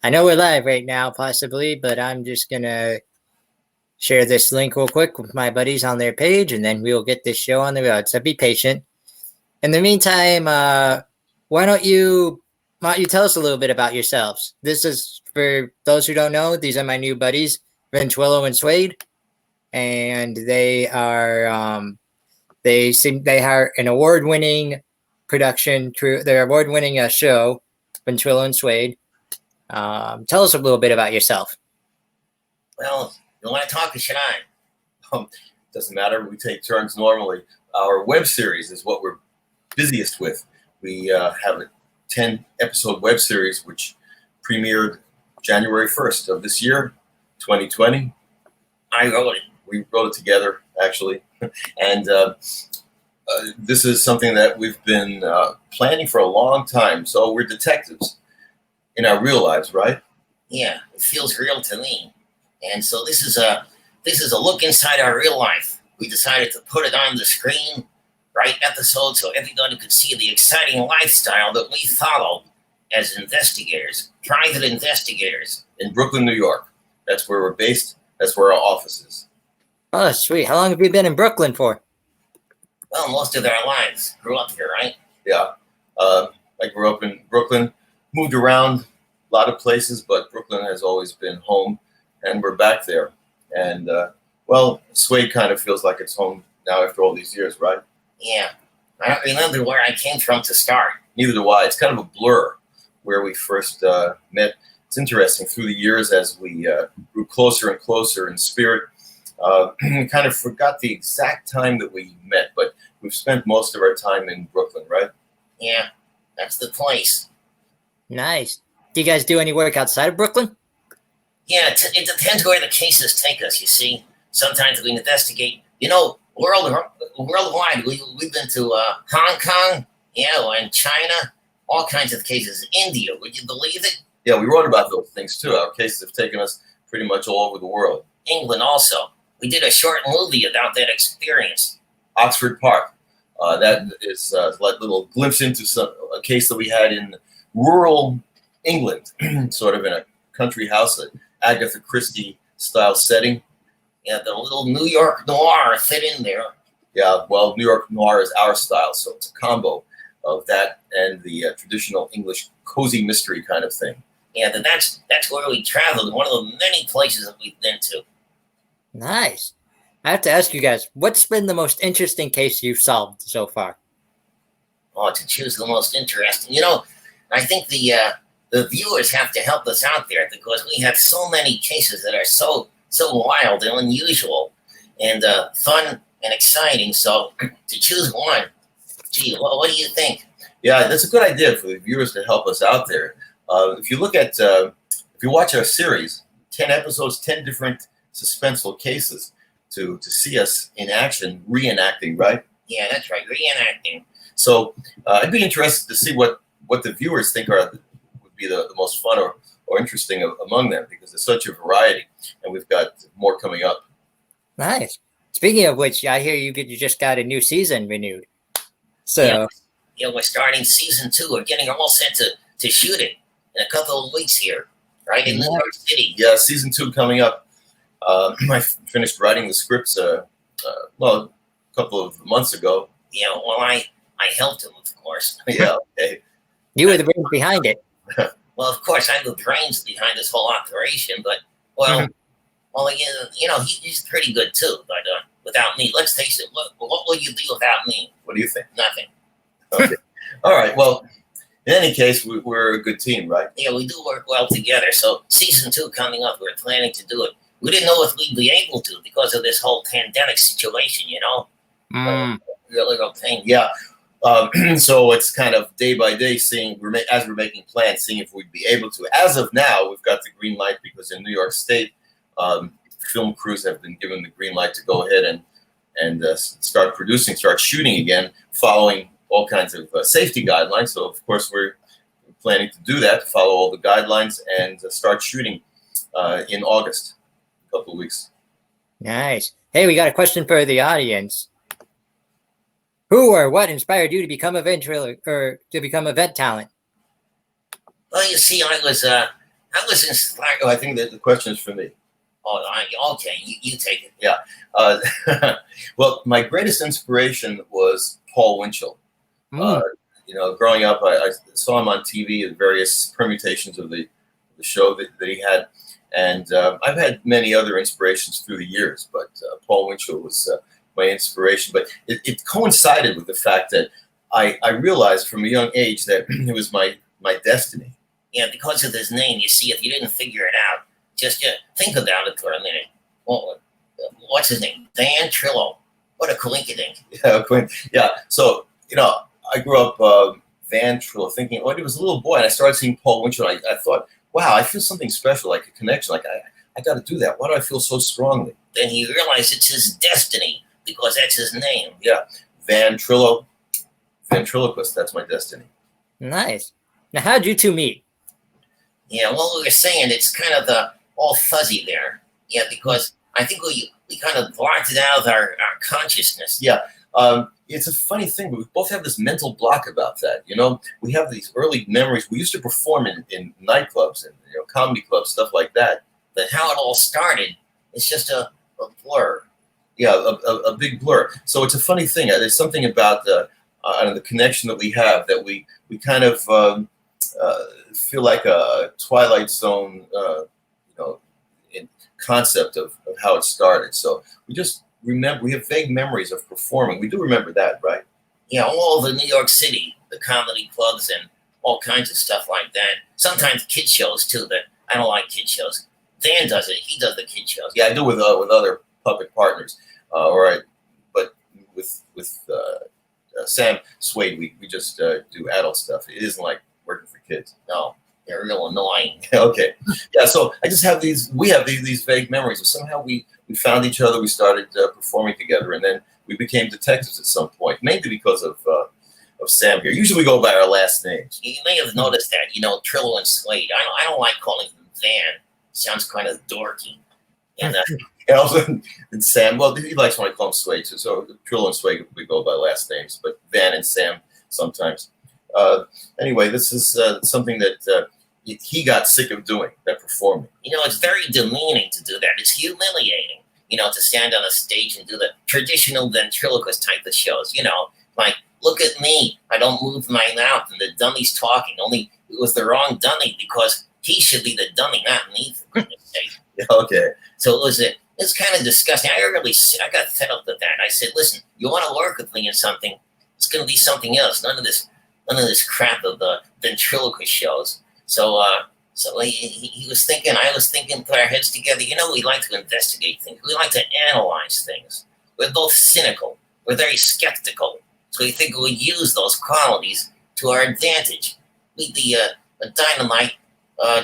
I know we're live right now, possibly, but I'm just going to share this link real quick with my buddies on their page, and then we'll get this show on the road. So be patient. In the meantime, why don't you tell us a little bit about yourselves? This is, for those who don't know, these are my new buddies, Trillo and Suede, and they are they are an award-winning production crew. They're award-winning show, Trillo and Suede. Tell us a little bit about yourself. Well, you want to talk or should I? Doesn't matter. We take turns normally. Our web series is what we're busiest with. We have a 10-episode web series which premiered January 1st of this year, 2020. I wrote it. We wrote it together, actually. And this is something that we've been planning for a long time. So we're detectives in our real lives, right? Yeah, it feels real to me. And so this is a look inside our real life. We decided to put it on the screen, right episode, so everybody could see the exciting lifestyle that we follow as investigators, private investigators. In Brooklyn, New York. That's where we're based. That's where our office is. Oh, sweet. How long have you been in Brooklyn for? Well, most of our lives. Grew up here, right? Yeah. I grew up in Brooklyn, moved around a lot of places, but Brooklyn has always been home, and we're back there. And, well, Suede kind of feels like it's home now after all these years, right? Yeah. I don't remember where I came from to start. Neither do I. It's kind of a blur where we first met. It's interesting. Through the years, as we grew closer and closer in spirit, we kind of forgot the exact time that we met, but we've spent most of our time in Brooklyn, right? Yeah, that's the place. Nice. Do you guys do any work outside of Brooklyn? Yeah, it depends where the cases take us, you see. Sometimes we investigate, worldwide. We've been to Hong Kong, and China, all kinds of cases. India, would you believe it? Yeah, we wrote about those things too. Our cases have taken us pretty much all over the world. England also. We did a short movie about that experience. Oxford Park. That is a little glimpse into a case that we had in rural England, sort of in a country house, an Agatha Christie style setting. Yeah, the little New York noir fit in there. Yeah, well, New York noir is our style, so it's a combo of that and the traditional English cozy mystery kind of thing. Yeah, that's where we traveled, one of the many places that we've been to. Nice. I have to ask you guys, what's been the most interesting case you've solved so far? Oh, to choose the most interesting. I think the viewers have to help us out there because we have so many cases that are so wild and unusual and fun and exciting. So to choose one, gee, what do you think? Yeah, that's a good idea for the viewers to help us out there. If you look at, if you watch our series, 10 episodes, 10 different suspenseful cases to see us in action, reenacting, right? Yeah, that's right, reenacting. So I'd be interested to see what the viewers think would be the most fun or interesting among them, because there's such a variety, and we've got more coming up. Nice. Speaking of which, I hear you just got a new season renewed. So yeah, we're starting season 2. We're getting all set to shoot it in a couple of weeks here, right in New York City. Yeah, season 2 coming up. I finished writing the scripts a couple of months ago. Yeah, well, I helped him, of course. Yeah, okay. You were the brains behind it. Well, of course, I'm the brains behind this whole operation, but, he's pretty good too, but without me, let's face it, what will you do without me? What do you think? Nothing. Okay. All right, well, in any case, we're a good team, right? Yeah, we do work well together, so season 2 coming up, we're planning to do it. We didn't know if we'd be able to because of this whole pandemic situation, Real pain. Yeah. So it's kind of day by day seeing, as we're making plans, seeing if we'd be able to. As of now, we've got the green light because in New York State, film crews have been given the green light to go ahead and start shooting again, following all kinds of safety guidelines. So, of course, we're planning to do that, follow all the guidelines, and start shooting in August, a couple of weeks. Nice. Hey, we got a question for the audience. Who or what inspired you to become a ventriloquist or to become a vet talent? Well, you see, I I was inspired. Oh, I think that the question is for me. Okay, you take it. Yeah. Well, my greatest inspiration was Paul Winchell. Growing up, I saw him on TV in various permutations of the show that he had. And I've had many other inspirations through the years, but Paul Winchell was my inspiration. But it coincided with the fact that I realized from a young age that it was my destiny. Yeah, because of his name, you see, if you didn't figure it out, just think about it for a minute. Well, what's his name? Dan Trillo. What a coincidence. Yeah. So, I grew up Van Trillo thinking, when I was a little boy, and I started seeing Paul Winchell, I thought, wow, I feel something special, like a connection. Like, I got to do that. Why do I feel so strongly? Then he realized it's his destiny because that's his name. Yeah. Van Trillo, ventriloquist. That's my destiny. Nice. Now, how'd you two meet? Yeah, well, we were saying it's kind of all fuzzy there. Yeah, because I think we kind of blocked it out of our consciousness. Yeah. It's a funny thing, but we both have this mental block about that. We have these early memories. We used to perform in nightclubs and comedy clubs, stuff like that. But how it all started, it's just a blur. Yeah, a big blur. So it's a funny thing. There's something about the connection that we have that we kind of feel like a Twilight Zone, in concept of how it started. So we just remember, we have vague memories of performing. We do remember that, right? Yeah, all over New York City, the comedy clubs and all kinds of stuff like that. Sometimes kid shows too, but I don't like kid shows. Dan does it. He does the kid shows. Yeah, I do with other puppet partners. But with Sam Suede, we just do adult stuff. It isn't like working for kids. No, they're real annoying. Okay. Yeah, so I just have we have these vague memories of somehow we found each other, we started performing together, and then we became detectives at some point, mainly because of Sam here. Usually we go by our last names. You may have noticed that, Trillo and Suede. I don't like calling them Van. Sounds kind of dorky. And and Sam, well, he likes when I call him Suede, so Trillo and Suede, we go by last names, but Van and Sam sometimes. Anyway, this is something that he got sick of doing, that performing. It's very demeaning to do that. It's humiliating, to stand on a stage and do the traditional ventriloquist type of shows, like, look at me. I don't move my mouth and the dummy's talking. Only it was the wrong dummy because he should be the dummy, not me, for goodness sake. Okay. So it's kind of disgusting. I got fed up with that. I said, listen, you want to work with me in something, it's going to be something else. None of this crap of the ventriloquist shows. So he was thinking, I was thinking, put our heads together. We like to investigate things. We like to analyze things. We're both cynical. We're very skeptical. So we think we would use those qualities to our advantage. We'd be a dynamite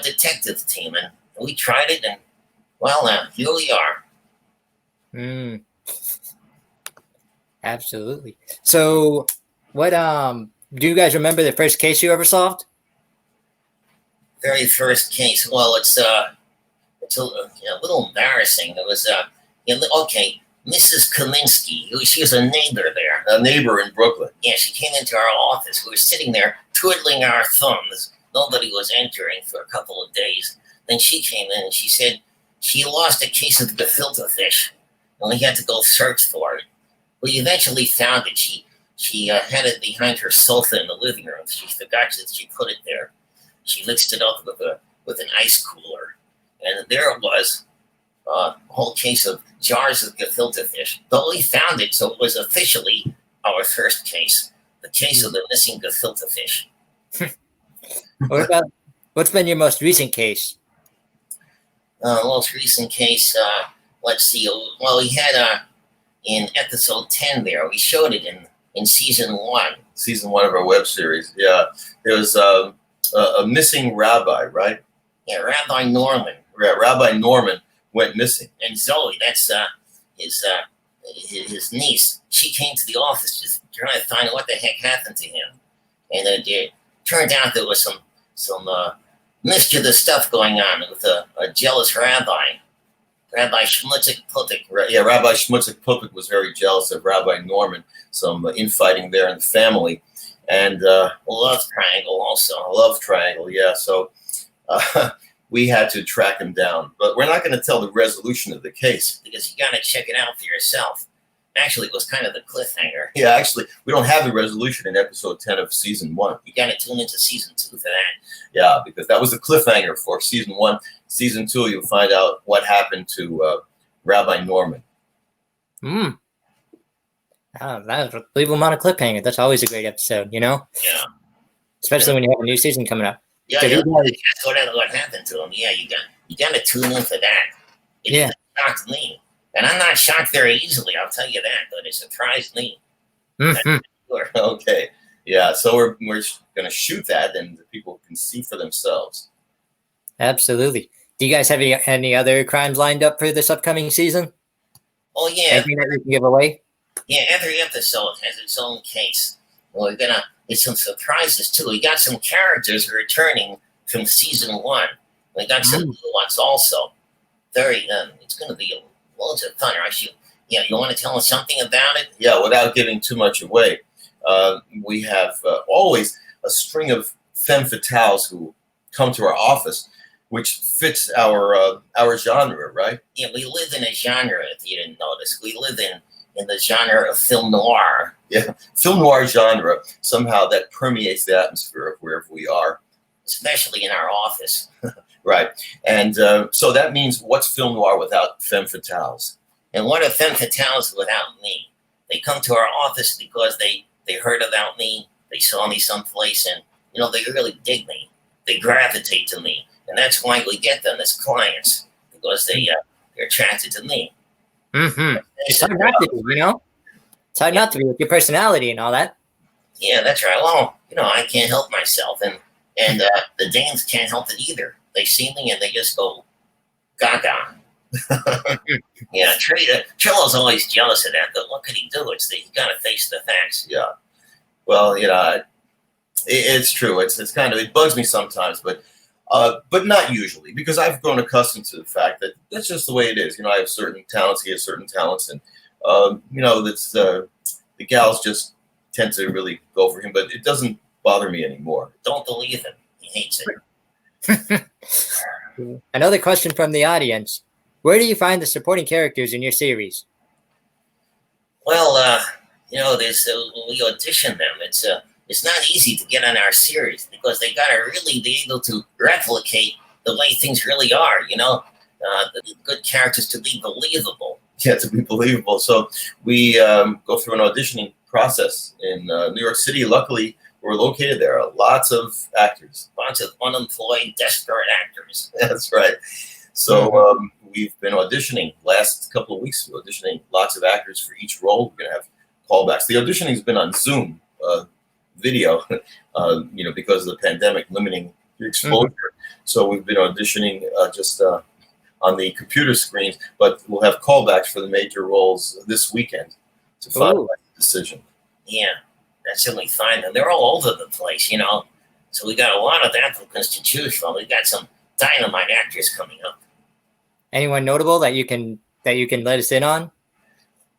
detective team, and we tried it, and well, here we are. Absolutely. So, what do you guys remember the first case you ever solved? Very first case. Well, it's a little embarrassing. It was okay. Mrs. Kaminsky, she was a neighbor there. A neighbor in Brooklyn. Yeah, she came into our office. We were sitting there twiddling our thumbs. Nobody was entering for a couple of days. Then she came in and she said she lost a case of gefilte fish, and we had to go search for it. We eventually found it. She had it behind her sofa in the living room. She forgot that she put it there. She mixed it up with an ice cooler, and there it was. A whole case of jars of gefilte fish. But we found it, so it was officially our first case. The case of the missing gefilte fish. What's been your most recent case? Most recent case, let's see. Well, we had in episode 10 there. We showed it in season 1. Season 1 of our web series. Yeah. There was a missing rabbi, right? Yeah, Rabbi Norman. Rabbi Norman went missing. And Zoe, that's his niece. She came to the office just trying to find out what the heck happened to him. And it turned out there was some mischievous stuff going on with a jealous rabbi. Rabbi Schmutzik Pupik. Yeah, Rabbi Schmutzik Pupik was very jealous of Rabbi Norman. Some infighting there in the family. And love triangle also. Love triangle, yeah. So we had to track him down. But we're not going to tell the resolution of the case. Because you got to check it out for yourself. Actually, it was kind of the cliffhanger. Yeah, actually, we don't have the resolution in episode 10 of season 1. You got to tune into season 2 for that. Yeah, because that was the cliffhanger for season 1. Season 2, you'll find out what happened to Rabbi Norman. Oh, that was a believable amount of cliffhanger. That's always a great episode, Yeah. Especially when you have a new season coming up. Yeah, Did yeah. you That's what happened to him. Yeah, you got to tune in for that. It shocked me. And I'm not shocked very easily, I'll tell you that, but it surprised me. Mhm. Okay. Yeah, so we're going to shoot that, and the people can see for themselves. Absolutely. Do you guys have any other crimes lined up for this upcoming season? Oh, yeah. Anything that you can give away? Yeah, every episode has its own case. We're going to, there's some surprises, too. We got some characters returning from season 1. We got some new ones also. It's going to be loads of fun. You want to tell us something about it? Yeah, without giving too much away. We have always a string of femme fatales who come to our office, which fits our genre, right? Yeah, we live in a genre, if you didn't notice. We live in the genre of film noir. Yeah, film noir genre. Somehow that permeates the atmosphere of wherever we are. Especially in our office. Right. And so that means what's film noir without femme fatales? And what are femme fatales without me? They come to our office because they heard about me. They saw me someplace and, they really dig me. They gravitate to me. And that's why we get them as clients, because they're attracted to me. Mm-hmm. It's hard not to be, It's hard not to be with your personality and all that. Yeah, that's right. Well, I can't help myself. And the Danes can't help it either. They see me and they just go gaga. Yeah, Trillo's always jealous of that, but what could he do? You got to face the facts. Yeah. Well, it's true. It's kind of, it bugs me sometimes, but not usually, because I've grown accustomed to the fact that that's just the way it is. I have certain talents, he has certain talents, and that's the gals just tend to really go for him, but it doesn't bother me anymore. Don't believe him. He hates it. Another question from the audience. Where do you find the supporting characters in your series? Well, we audition them. It's not easy to get on our series because they got to really be able to replicate the way things really are, the good characters to be believable. Yeah, to be believable. So we go through an auditioning process in New York City. Luckily, we're located there. Lots of actors. Lots of unemployed, desperate actors. That's right. So we've been auditioning last couple of weeks. We're auditioning lots of actors for each role. We're going to have callbacks. The auditioning has been on Zoom video, because of the pandemic limiting the exposure. So we've been auditioning just on the computer screens, but we'll have callbacks for the major roles this weekend to finalize the decision. Yeah, that's really fine. And they're all over the place, So we got a lot of applicants to choose from. We got some dynamite actors coming up. Anyone notable that you can let us in on?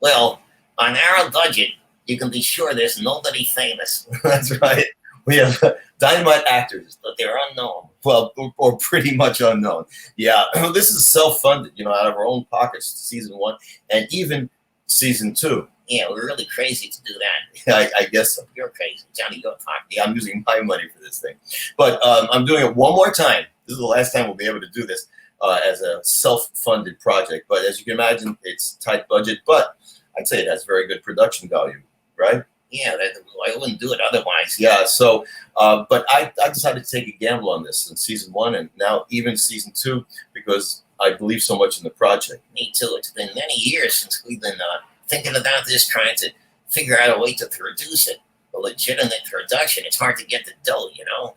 Well, on our budget, you can be sure there's nobody famous. That's right. We have dynamite actors, but they're unknown. Well, or pretty much unknown. Yeah, this is self-funded, out of our own pockets, season 1 and even season 2. Yeah, we're really crazy to do that. Yeah, I guess so. You're crazy, Johnny. Go talk. Yeah, I'm using my money for this thing. But I'm doing it one more time. This is the last time we'll be able to do this as a self-funded project. But as you can imagine, it's tight budget, but I'd say it has very good production value, right? Yeah, I wouldn't do it otherwise. Yeah, so, but I decided to take a gamble on this in season 1 and now even season 2 because I believe so much in the project. Me too. It's been many years since we've been thinking about this, trying to figure out a way to produce it. A legitimate production. It's hard to get the dough,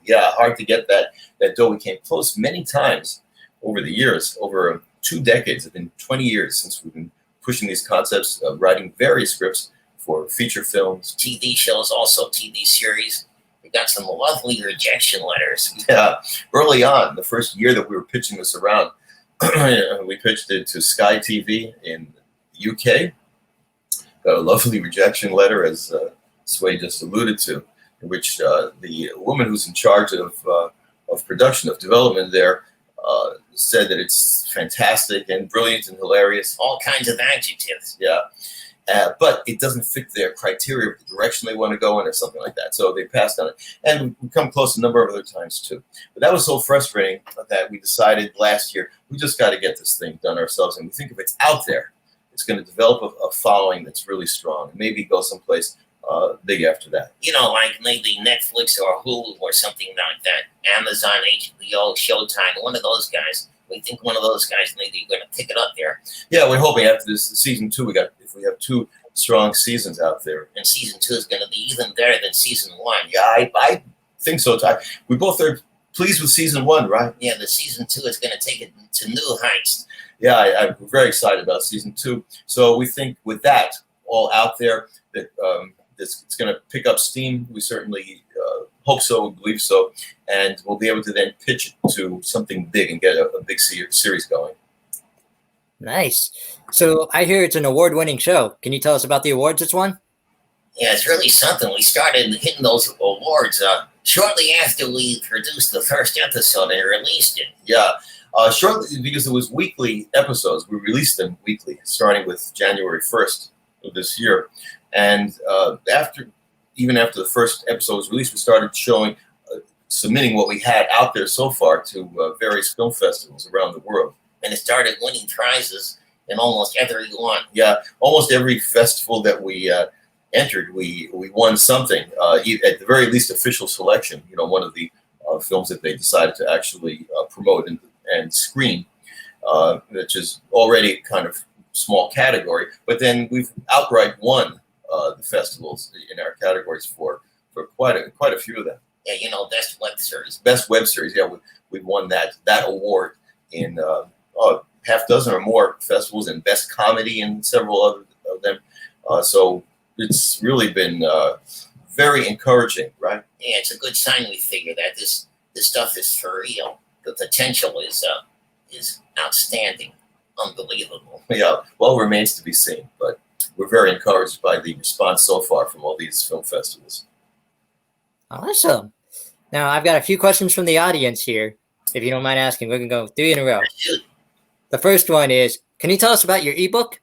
Yeah, hard to get that dough. We came close many times over the years, over 2 decades. It's been 20 years since we've been pushing these concepts, writing various scripts for feature films, TV shows, also TV series. We got some lovely rejection letters. Yeah, early on, the first year that we were pitching this around, we pitched it to Sky TV in the UK. Got a lovely rejection letter, as Suede just alluded to, in which the woman who's in charge of production, of development there, said that it's fantastic and brilliant and hilarious. All kinds of adjectives. Yeah. But it doesn't fit their criteria of the direction they want to go in or something like that. So they passed on it. And we've come close a number of other times too. But that was so frustrating that we decided last year, we just got to get this thing done ourselves. And we think if it's out there, it's going to develop a following that's really strong. And maybe go someplace big after that. Like maybe Netflix or Hulu or something like that. Amazon, HBO, Showtime, one of those guys. We think one of those guys maybe going to pick it up there. Yeah, we're hoping after this season 2, if we have 2 strong seasons out there. And season 2 is going to be even better than season 1. Yeah, I think so. We both are pleased with season 1, right? Yeah, the season 2 is going to take it to new heights. Yeah, I'm very excited about season 2. So we think with that all out there, that it's going to pick up steam. We certainly hope so, we believe so, and we'll be able to then pitch it to something big and get a big series going. Nice. So I hear it's an award-winning show. Can you tell us about the awards it's won? Yeah, it's really something. We started hitting those awards shortly after we produced the first episode and released it. Yeah, shortly, because it was weekly episodes. We released them weekly, starting with January 1st of this year. And even after the first episode was released, we started submitting what we had out there so far to various film festivals around the world. And it started winning prizes in almost every one. Yeah, almost every festival that we entered, we won something. At the very least, official selection. One of the films that they decided to actually promote and screen, which is already kind of small category. But then we've outright won the festivals in our categories for quite a few of them. Yeah, best web series. Best web series. Yeah, we won that award in half dozen or more festivals, and best comedy in several other of them. So it's really been very encouraging, right? Yeah, it's a good sign. We figure that this stuff is for real. The potential is outstanding, unbelievable. Yeah, well, remains to be seen, but we're very encouraged by the response so far from all these film festivals. Awesome. Now, I've got a few questions from the audience here. If you don't mind asking, we can go 3 in a row. The first one is, can you tell us about your ebook?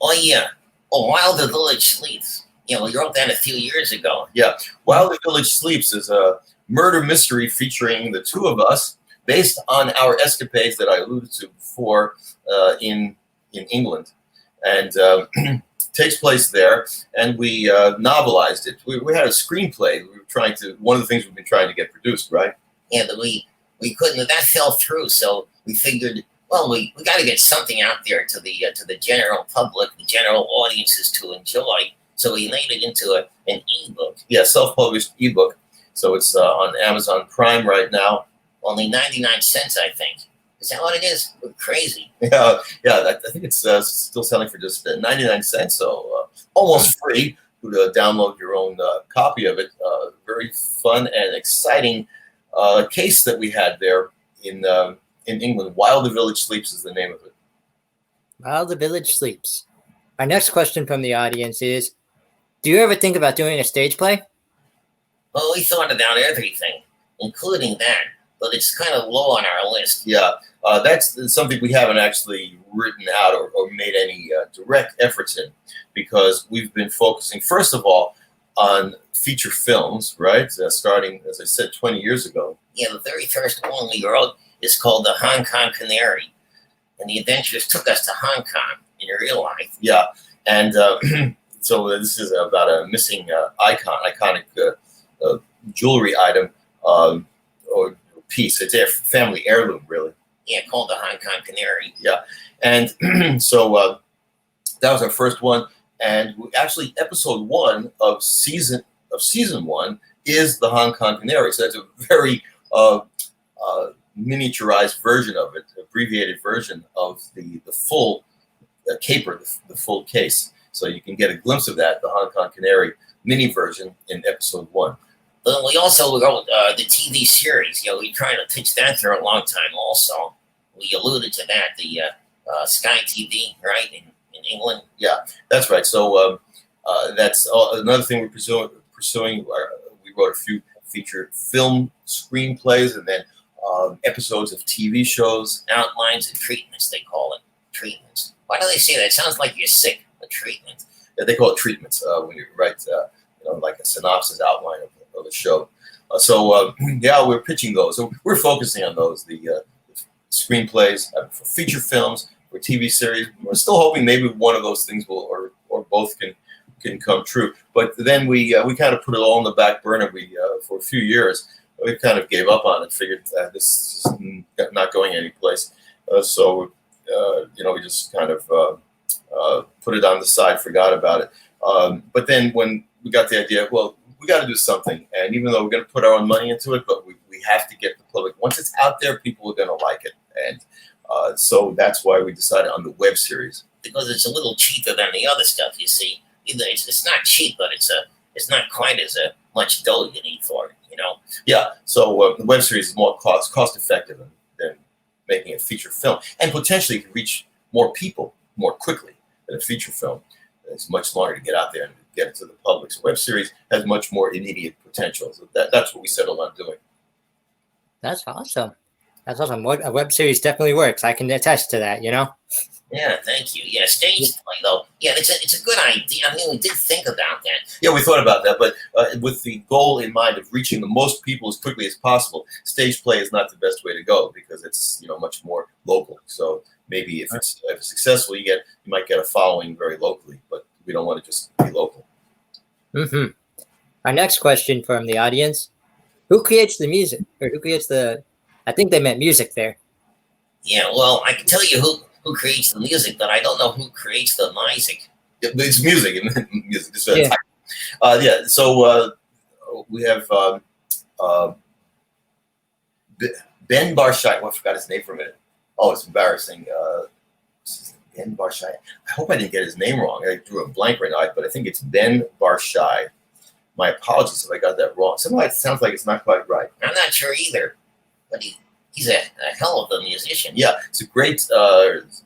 Oh, yeah. Oh, While the Village Sleeps. We wrote that a few years ago. Yeah. While the Village Sleeps is a murder mystery featuring the 2 of us based on our escapades that I alluded to before in England. And takes place there, and we novelized it. We had a screenplay. One of the things we've been trying to get produced, right? Yeah, but we couldn't. That fell through. So we figured, well, we got to get something out there to the general public, the general audiences to enjoy. So we made it into an ebook. Yeah, self-published ebook. So it's on Amazon Prime right now. Only 99 cents, I think. Is that what it is? We're crazy. Yeah. I think it's still selling for just 99 cents, so almost free. To download your own copy of it. Very fun and exciting case that we had there in England. While the Village Sleeps is the name of it. While the Village Sleeps. Our next question from the audience is, do you ever think about doing a stage play? Well, we thought about everything, including that, but it's kind of low on our list. Yeah. That's something we haven't actually written out or made any direct efforts in, because we've been focusing, first of all, on feature films, right? Starting, as I said, 20 years ago. Yeah, the very first one we wrote is called The Hong Kong Canary, and the adventures took us to Hong Kong in real life. Yeah, and so this is about a missing iconic jewelry item or piece. It's a family heirloom, really. Yeah, called The Hong Kong Canary. Yeah, and so that was our first one, and actually episode 1 of season 1 is the Hong Kong Canary. So that's a very miniaturized version of it, abbreviated version of the full caper, the full case. So you can get a glimpse of that, the Hong Kong Canary mini version in episode 1. We also wrote the TV series. We were trying to pitch that for a long time also. We alluded to that, the Sky TV, right, in England. Yeah, that's right. So that's another thing we're pursuing. We wrote a few feature film screenplays, and then episodes of TV shows. Outlines and treatments, they call it. Treatments. Why do they say that? It sounds like you're sick. A treatment. Yeah, they call it treatments when you write, like a synopsis outline of the show. Yeah, we're pitching those. So we're focusing on those, the screenplays for feature films, for TV series. We're still hoping maybe one of those things will, or both can come true. But then we kind of put it all on the back burner. For a few years, we kind of gave up on it, figured this is not going anyplace. We just kind of put it on the side, forgot about it. But then when we got the idea, well, we got to do something. And even though we're going to put our own money into it, but we have to get the public. Once it's out there, people are going to like it. And so that's why we decided on the web series. Because it's a little cheaper than the other stuff, you see. It's not cheap, but it's not quite as much dough you need for it, Yeah, so the web series is more cost effective than making a feature film. And potentially can reach more people more quickly than a feature film. It's much longer to get out there and get it to the public. So web series has much more immediate potential. So that's what we settled on doing. That's awesome. That's awesome. A web series definitely works. I can attest to that, Yeah, thank you. Yeah, stage play, though. Yeah, it's a good idea. I mean, we did think about that. Yeah, we thought about that, but with the goal in mind of reaching the most people as quickly as possible, stage play is not the best way to go because it's much more local. So maybe if it's successful, you might get a following very locally, but we don't want to just be local. Mm-hmm. Our next question from the audience: who creates the music, or who creates the? I think they meant music there. Yeah, well, I can tell you who creates the music, but I don't know who creates the music. It's music. Music. Yeah. So we have Ben Barshai. I forgot his name for a minute. Oh, it's embarrassing. Ben Barshai. I hope I didn't get his name wrong. I drew a blank right now, but I think it's Ben Barshai. My apologies if I got that wrong. Somehow it sounds like it's not quite right. I'm not sure either, but he's a hell of a musician. Yeah, he's a great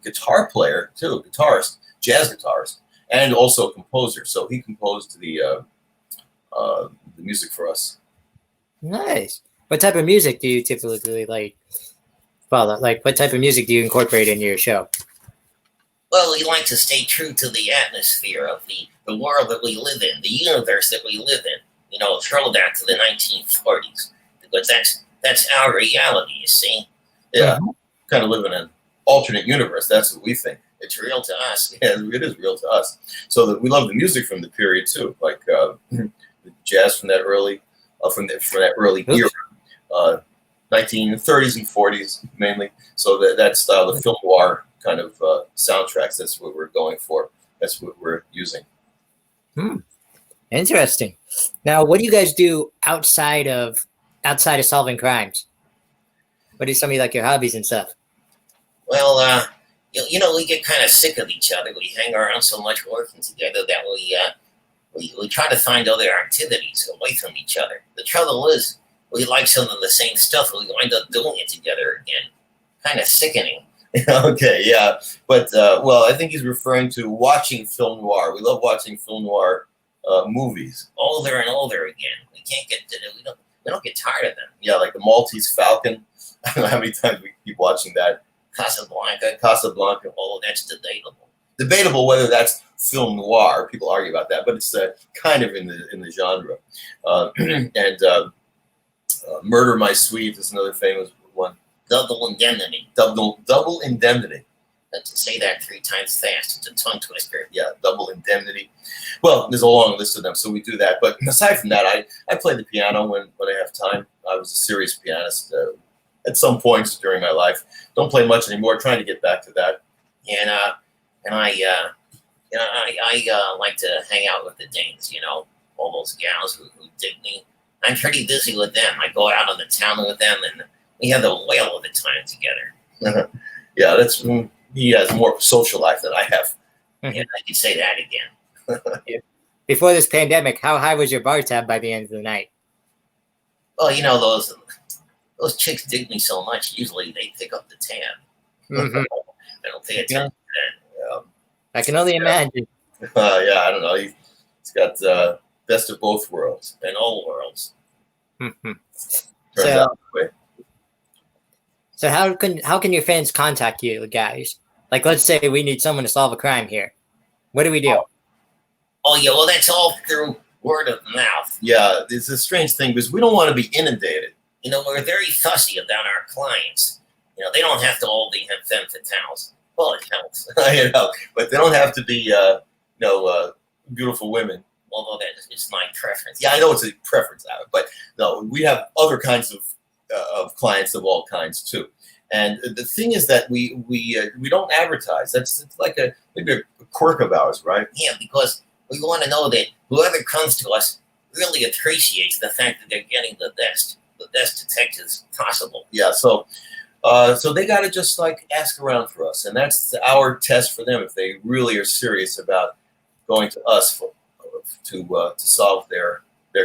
guitar player too, guitarist, jazz guitarist, and also a composer. So he composed the music for us. Nice. What type of music do you typically follow? Like, what type of music do you incorporate in your show? Well, we like to stay true to the atmosphere of the world that we live in, the universe that we live in. Throw that to the 1940s, because that's our reality, you see. Yeah, kind of live in an alternate universe. That's what we think. It's real to us. Yeah, it is real to us. So that we love the music from the period too, like the jazz from that early era, 1930s and 40s mainly. So that style, the film noir kind of soundtracks. That's what we're going for. That's what we're using. Interesting. Now, what do you guys do outside of solving crimes? What are some of your hobbies and stuff? Well, we get kind of sick of each other. We hang around so much working together that we try to find other activities away from each other. The trouble is, we like some of the same stuff, and we wind up doing it together again. Kind of sickening. Okay, yeah. But, I think he's referring to watching film noir. We love watching film noir movies. Older and older again. We can't get to it. We don't get tired of them. Yeah, like the Maltese Falcon. I don't know how many times we keep watching that. Casablanca. Oh, that's debatable. Debatable whether that's film noir. People argue about that, but it's kind of in the genre. Murder My Sweet is another famous one. Double Indemnity. Double Indemnity. To say that 3 times fast, it's a tongue twister. Yeah, Double Indemnity. Well, there's a long list of them, so we do that. But aside from that, I play the piano when I have time. I was a serious pianist at some points during my life. Don't play much anymore. Trying to get back to that. And I like to hang out with the dames. All those gals who dig me. I'm pretty busy with them. I go out on the town with them, and we have the whale of a time together. Yeah, he has more social life than I have. Yeah, I can say that again. Before this pandemic, how high was your bar tab by the end of the night? Well, those chicks dig me so much. Usually they pick up the tab. Mm-hmm. I don't pay attention to that. Yeah. I can only imagine. Yeah, I don't know. He's got best of both worlds and all worlds. Mm-hmm. Turns out that way. So how can your fans contact you guys? Like, let's say we need someone to solve a crime here. What do we do? Oh yeah, well that's all through word of mouth. Yeah, it's a strange thing because we don't want to be inundated. You know, we're very fussy about our clients. You know, they don't have to all be femme fatales. Well, it helps. You know, but they don't have to be, beautiful women. Although that is my preference. Yeah, I know it's a preference, but no, we have other kinds of clients of all kinds too. And the thing is that we don't advertise. It's like maybe a quirk of ours, right? Yeah, because we want to know that whoever comes to us really appreciates the fact that they're getting the best detectives possible. Yeah, so they got to just like ask around for us, and that's our test for them if they really are serious about going to us to solve their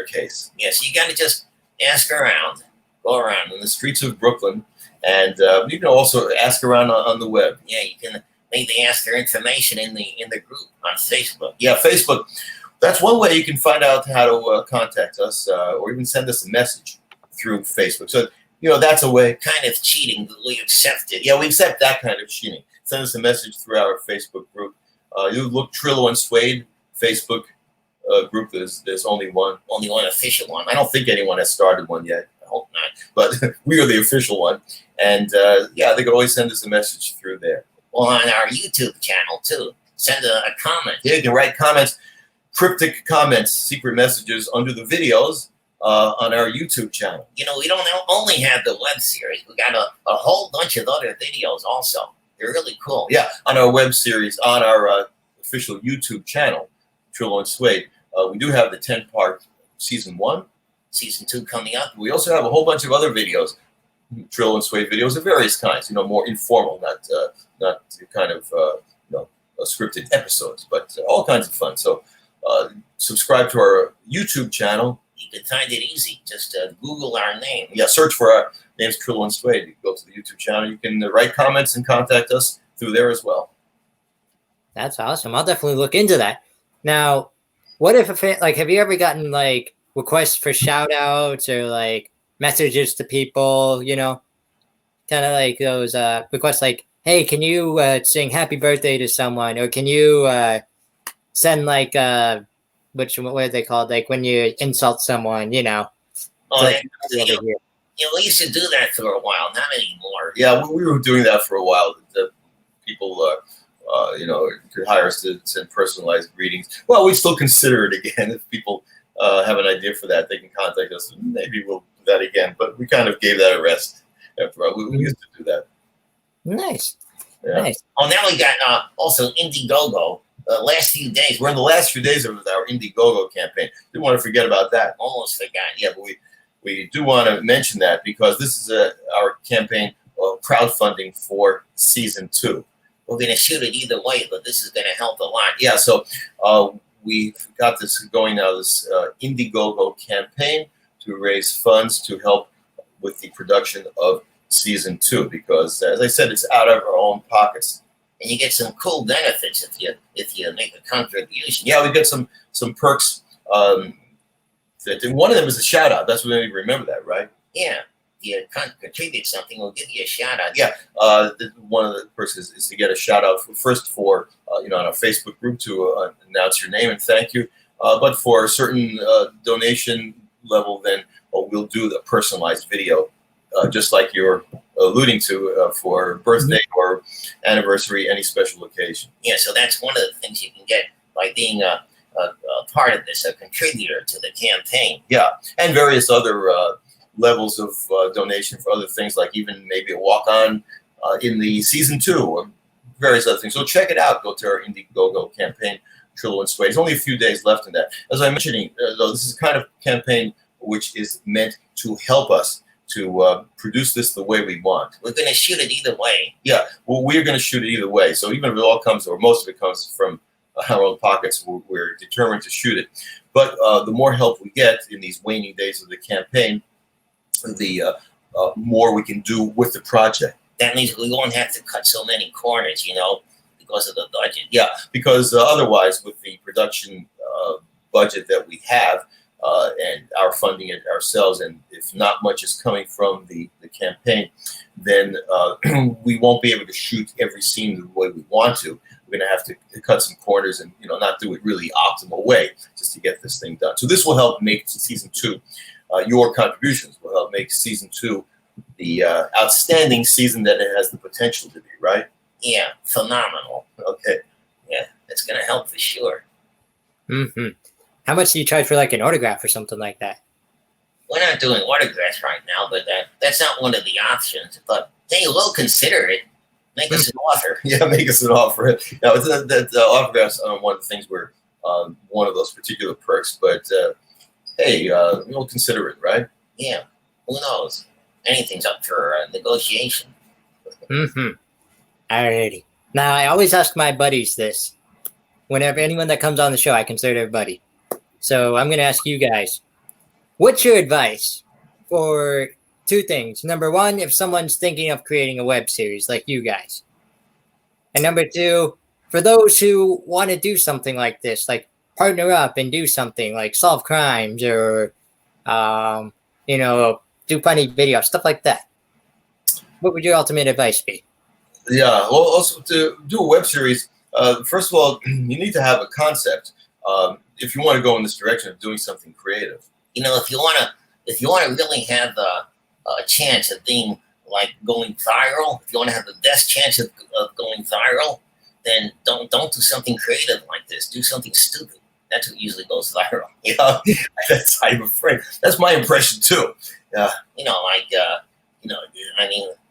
case. Yeah, so you got to just ask around, go around in the streets of Brooklyn, and you can also ask around on the web. Yeah, you can maybe ask their information in the group on Facebook. Yeah, Facebook. That's one way you can find out how to contact us, or even send us a message through Facebook. So that's a way. Kind of cheating, but we accept it. Yeah, we accept that kind of cheating. Send us a message through our Facebook group. You look Trillo and Suede Facebook group. There's only one official one. I don't think anyone has started one yet. I hope not. But we are the official one. And they can always send us a message through there. Well, on our YouTube channel too. Send a comment. Yeah, you can write comments, cryptic comments, secret messages under the videos on our YouTube channel. You know, we don't only have the web series. We got a whole bunch of other videos also. They're really cool. Yeah, on our web series, on our official YouTube channel, Trillo and Suede, we do have the 10-part season 1. Season 2 coming up. We also have a whole bunch of other videos, Trillo and Suede videos of various kinds, more informal, not kind of scripted episodes, but all kinds of fun. So subscribe to our YouTube channel. You can find it easy. Just Google our name. Yeah, search for our names, Trillo and Suede. You can go to the YouTube channel. You can write comments and contact us through there as well. That's awesome. I'll definitely look into that. Now, what if have you ever gotten like requests for shout outs or like messages to people, kind of like those requests like, hey, can you sing happy birthday to someone? Or can you send like, what are they called? Like when you insult someone, Oh, like, we used to do that for a while, not anymore. Yeah, we were doing that for a while. The people, could hire us to send personalized greetings. Well, we still consider it again. If people have an idea for that, they can contact us. Maybe we'll do that again. But we kind of gave that a rest. After all. We used to do that. Nice. Yeah. Nice. Oh, now we got also Indiegogo. Last few days. We're in the last few days of our Indiegogo campaign. Didn't want to forget about that. Almost forgot. Yeah, but we do want to mention that because this is our campaign crowdfunding for season 2. We're going to shoot it either way, but this is going to help a lot. Yeah, so we've got this going now, this Indiegogo campaign to raise funds to help with the production of season 2 because, as I said, it's out of our own pockets. And you get some cool benefits if you make a contribution. Yeah, we get some perks. One of them is a shout out. That's what we remember that, right? Yeah. If you contribute something, we'll give you a shout out. Yeah. One of the perks is to get a shout out for on our Facebook group to announce your name and thank you. But for a certain donation level, then we'll do the personalized video, just like you're alluding to for birthday or anniversary, any special occasion. Yeah, so that's one of the things you can get by being a part of this, a contributor to the campaign. Yeah, and various other levels of donation for other things, like even maybe a walk-on in the season 2 or various other things. So check it out. Go to our Indiegogo campaign, Trillo and Suede. There's only a few days left in that. As I mentioned, though, this is a kind of campaign which is meant to help us to produce this the way we want. We're going to shoot it either way. Yeah, well, we're going to shoot it either way. So even if it all comes, or most of it comes from our own pockets, we're determined to shoot it. But the more help we get in these waning days of the campaign, the more we can do with the project. That means we won't have to cut so many corners, because of the budget. Yeah, because otherwise, with the production budget that we have, and our funding it ourselves, and if not much is coming from the campaign, then we won't be able to shoot every scene the way we want to. We're going to have to cut some corners and not do it really optimal way just to get this thing done. So this will help make season 2. Your contributions will help make season 2 the outstanding season that it has the potential to be. Right? Yeah, phenomenal. Okay. Yeah, it's going to help for sure. Mm-hmm. How much do you charge for like an autograph or something like that? We're not doing autographs right now, but that's not one of the options. But hey, we'll consider it. Make us an offer. Yeah, make us an offer. Now, the autographs are one of the things where one of those particular perks. But hey, we'll consider it, right? Yeah. Who knows? Anything's up for negotiation. Mm-hmm. Alrighty. Now, I always ask my buddies this. Whenever anyone that comes on the show, I consider their buddy. So I'm going to ask you guys, what's your advice for 2 things? Number 1, if someone's thinking of creating a web series like you guys. And number 2, for those who want to do something like this, like partner up and do something like solve crimes or, do funny videos, stuff like that. What would your ultimate advice be? Yeah, well, also to do a web series, first of all, you need to have a concept if you want to go in this direction of doing something creative. If you want to really have a chance of being like going viral, if you want to have the best chance of going viral, then don't do something creative like this. Do something stupid. That's what usually goes viral. That's I'm afraid. That's my impression too. Yeah.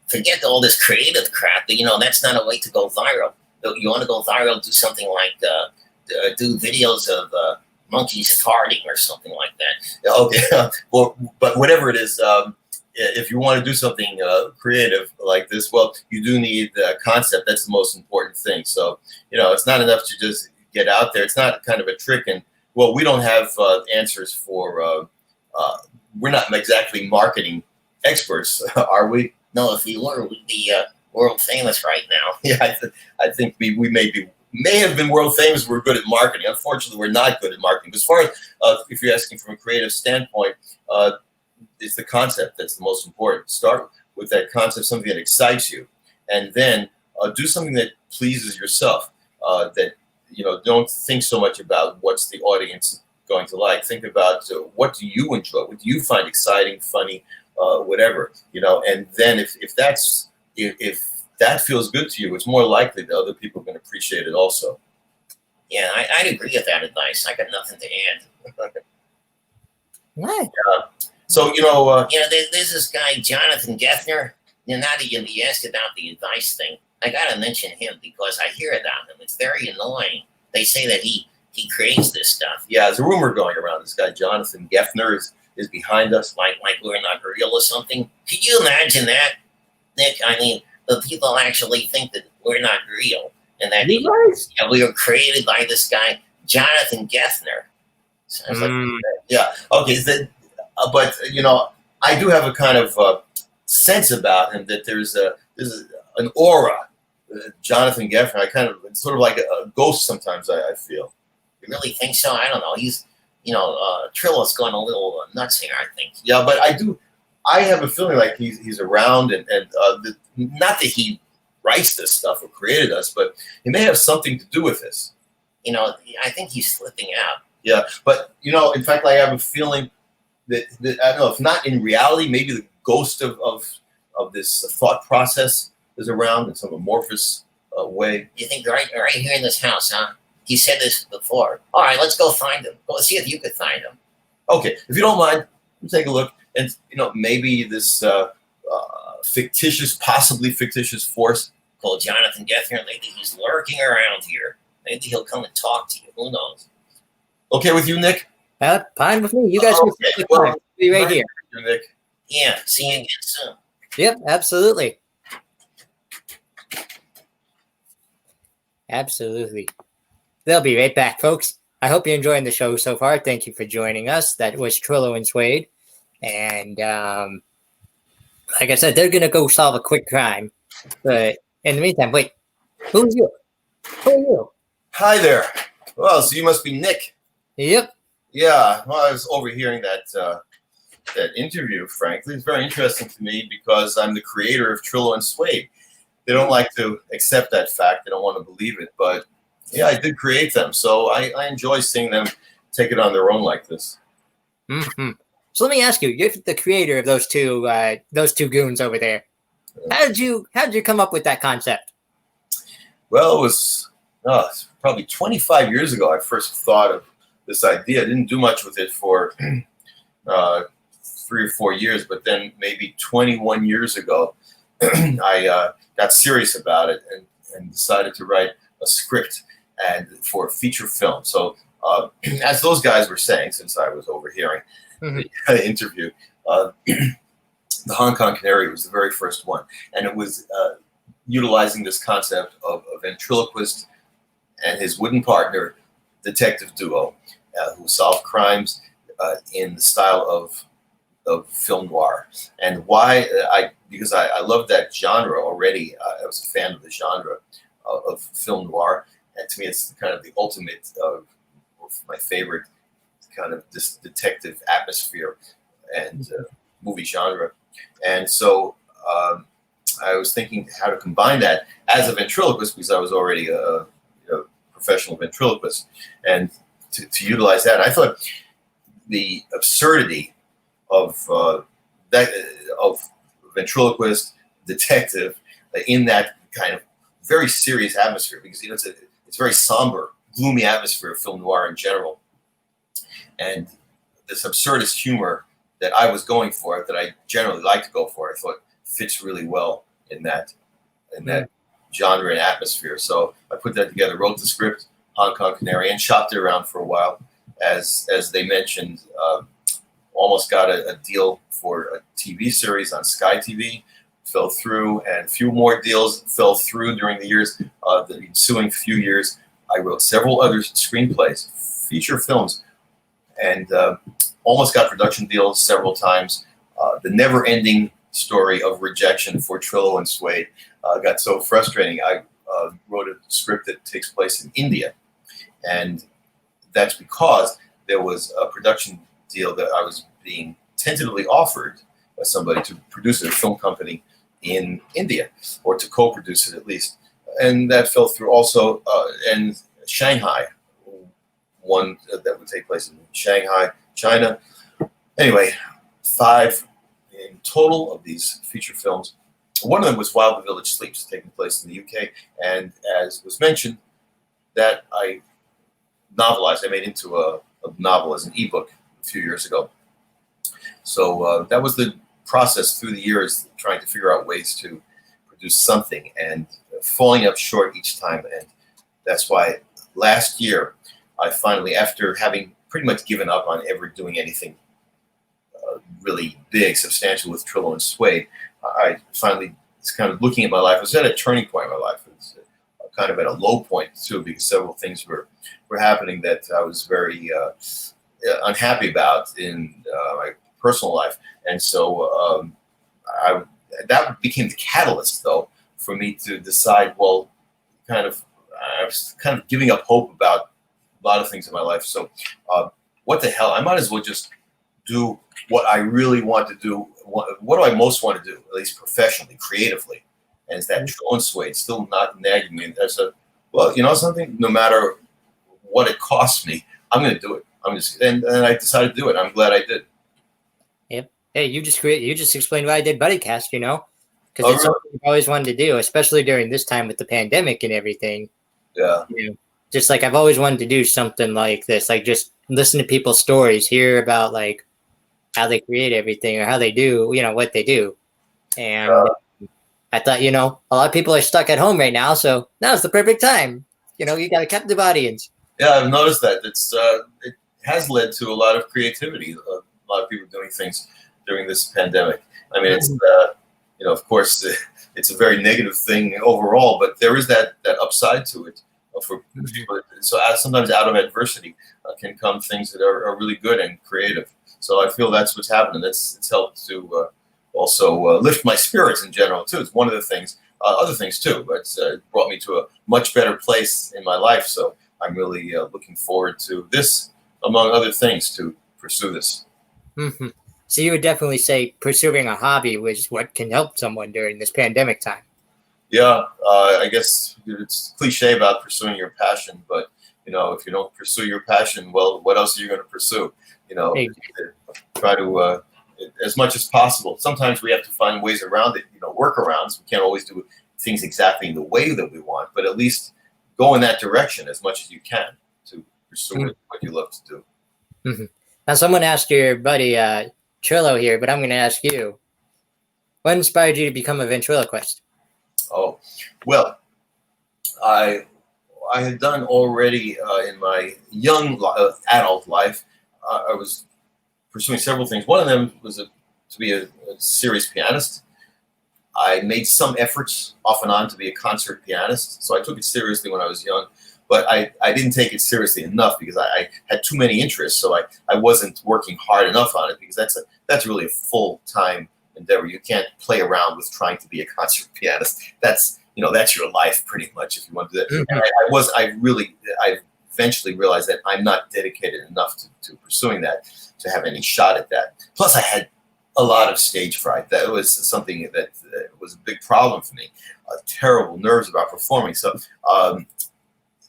Forget all this creative crap. But, that's not a way to go viral. You want to go viral, do something like do videos of monkeys farting or something like that. Okay. Well, but whatever it is, if you want to do something creative like this, well, you do need the concept. That's the most important thing. So, it's not enough to just get out there. It's not kind of a trick. And, well, we don't have answers for we're not exactly marketing experts, are we? No, if we were, we'd be world famous right now. Yeah, I think we may have been world famous. We're good at marketing. Unfortunately, we're not good at marketing. As far as if you're asking from a creative standpoint, it's the concept that's the most important. Start with that concept, something that excites you, and then do something that pleases yourself. That don't think so much about what's the audience going to like. Think about what do you enjoy, what do you find exciting, funny, whatever. And then if that feels good to you, it's more likely that other people can appreciate it also. Yeah, I'd agree with that advice. I got nothing to add. What? So, there's this guy, Jonathan Geffner. Now that you asked about the advice thing, I got to mention him because I hear about him. It's very annoying. They say that he creates this stuff. Yeah, there's a rumor going around. This guy, Jonathan Geffner, is behind us. Like we're not real or something. Could you imagine that, Nick? I mean, the people actually think that we're not real. And that we were created by this guy, Jonathan Geffner. Sounds like yeah. Okay. But I do have a kind of sense about him that there's an aura. Jonathan Geffner. It's sort of like a ghost sometimes. I feel. You really think so? I don't know. He's Trillo's going a little nuts here, I think. Yeah, but I have a feeling like he's around and not that he writes this stuff or created us, but he may have something to do with this. I think he's slipping out. Yeah, but in fact, I have a feeling that I don't know if not in reality, maybe the ghost of this thought process is around in some amorphous way. You think right here in this house, huh? He said this before. All right, let's go find him. Go see if you could find him. Okay, if you don't mind, we'll take a look, and maybe this possibly fictitious force called Jonathan Geffner. Maybe he's lurking around here. Maybe he'll come and talk to you. Who knows? Okay with you, Nick? Fine with me. You guys will be right here. Nick. Yeah, see you again soon. Yep, absolutely. Absolutely. They'll be right back, folks. I hope you're enjoying the show so far. Thank you for joining us. That was Trillo and Suede. And like I said, they're going to go solve a quick crime. But in the meantime, wait, who's you? Who are you? Hi there. Well, so you must be Nick. Yep. Yeah, well, I was overhearing that that interview, frankly. It's very interesting to me because I'm the creator of Trillo and Suede. They don't like to accept that fact. They don't want to believe it. But yeah, I did create them. So I enjoy seeing them take it on their own like this. Mm-hmm. So let me ask you, you're the creator of those two goons over there. How did you come up with that concept? Well, it was probably 25 years ago I first thought of this idea. I didn't do much with it for 3 or 4 years, but then maybe 21 years ago, I got serious about it and decided to write a script and for a feature film. So as those guys were saying, since I was overhearing the interview, the Hong Kong Canary was the very first one, and it was utilizing this concept of a ventriloquist and his wooden partner, detective duo, who solve crimes in the style of film noir. And why? Because I love that genre already. I was a fan of the genre of film noir, and to me, it's kind of the ultimate of my favorite kind of this detective atmosphere and movie genre. And so I was thinking how to combine that as a ventriloquist, because I was already a professional ventriloquist, and to utilize that. And I thought the absurdity of ventriloquist detective in that kind of very serious atmosphere, because it's a very somber, gloomy atmosphere of film noir in general, and this absurdist humor that I was going for, that I generally like to go for, I thought fits really well in that genre and atmosphere. So I put that together, wrote the script, Hong Kong Canary, and shopped it around for a while. As they mentioned, almost got a deal for a TV series on Sky TV, fell through, and a few more deals fell through during the years. The ensuing few years, I wrote several other screenplays, feature films, and almost got production deals several times. The never-ending story of rejection for Trillo and Suede got so frustrating. I wrote a script that takes place in India, and that's because there was a production deal that I was being tentatively offered by somebody to produce a film company in India, or to co-produce it at least, and that fell through also. And Shanghai, one that would take place in Shanghai, China. Anyway, 5 in total of these feature films. One of them was While the Village Sleeps, taking place in the UK, and as was mentioned, that I novelized. I made into a novel as an ebook a few years ago. So that was the process through the years, trying to figure out ways to produce something and falling up short each time. And that's why last year, I finally, after having pretty much given up on ever doing anything really big, substantial with Trillo and Suede, I finally was kind of looking at my life. I was at a turning point in my life. It was kind of at a low point too, because several things were happening that I was very unhappy about in my personal life. And so that became the catalyst, though, for me to decide, well, I was kind of giving up hope about a lot of things in my life. So what the hell? I might as well just do what I really want to do. What do I most want to do, at least professionally, creatively? And it's that Trillo and Suede still not nagging me. I said, well, you know something? No matter what it costs me, I'm going to do it. And I decided to do it. I'm glad I did. Yep. Hey, you just explained why I did Buddycast, because it's something I've always wanted to do, especially during this time with the pandemic and everything. Yeah. Just like I've always wanted to do something like this, like just listen to people's stories, hear about like how they create everything or how they do, what they do. And I thought, a lot of people are stuck at home right now, so now's the perfect time. You got a captive audience. Yeah, I've noticed that. It has led to a lot of creativity. A lot of people doing things during this pandemic. I mean, it's of course, it's a very negative thing overall, but there is that upside to it for people. So sometimes out of adversity can come things that are really good and creative. So I feel that's what's happening. It's helped to also lift my spirits in general too. It's one of the things. Other things too, but it's brought me to a much better place in my life. So I'm really looking forward to this, among other things, to pursue this. Mm-hmm. So you would definitely say pursuing a hobby was what can help someone during this pandemic time. Yeah, I guess it's cliche about pursuing your passion, but if you don't pursue your passion, well, what else are you going to pursue? Try to as much as possible. Sometimes we have to find ways around it, workarounds. We can't always do things exactly in the way that we want, but at least go in that direction as much as you can to pursue what you love to do. Mm-hmm. Now, someone asked your buddy Trillo here, but I'm going to ask you, what inspired you to become a ventriloquist? Oh, well, I had done already in my young adult life. I was pursuing several things. One of them was to be a serious pianist. I made some efforts off and on to be a concert pianist, so I took it seriously when I was young. But I didn't take it seriously enough because I had too many interests, so I wasn't working hard enough on it, because that's really a full-time endeavor. You can't play around with trying to be a concert pianist. That's your life pretty much if you want to do that. Mm-hmm. And I eventually realized that I'm not dedicated enough to pursuing that to have any shot at that. Plus, I had a lot of stage fright. That was something that was a big problem for me. Terrible nerves about performing. So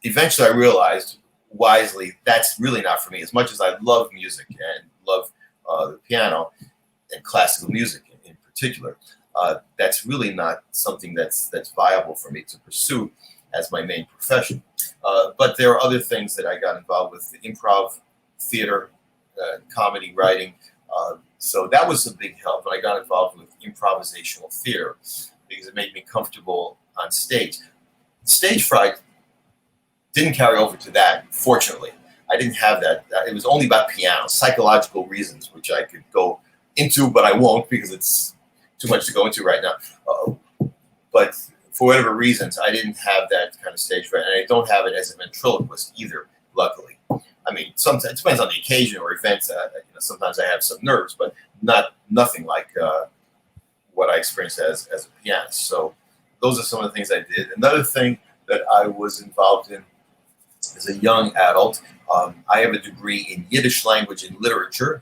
eventually I realized wisely that's really not for me. As much as I love music and love the piano and classical music in particular, that's really not something that's viable for me to pursue as my main profession. But there are other things that I got involved with: improv, theater, comedy writing. So that was a big help. And I got involved with improvisational theater because it made me comfortable on stage. Stage fright didn't carry over to that, fortunately. I didn't have that. It was only about piano, psychological reasons, which I could go into, but I won't because it's too much to go into right now. But for whatever reasons, I didn't have that kind of stage fright, and I don't have it as a ventriloquist either, luckily. I mean, sometimes it depends on the occasion or events. Sometimes I have some nerves, but nothing like what I experienced as a pianist. So those are some of the things I did. Another thing that I was involved in as a young adult, I have a degree in Yiddish language and literature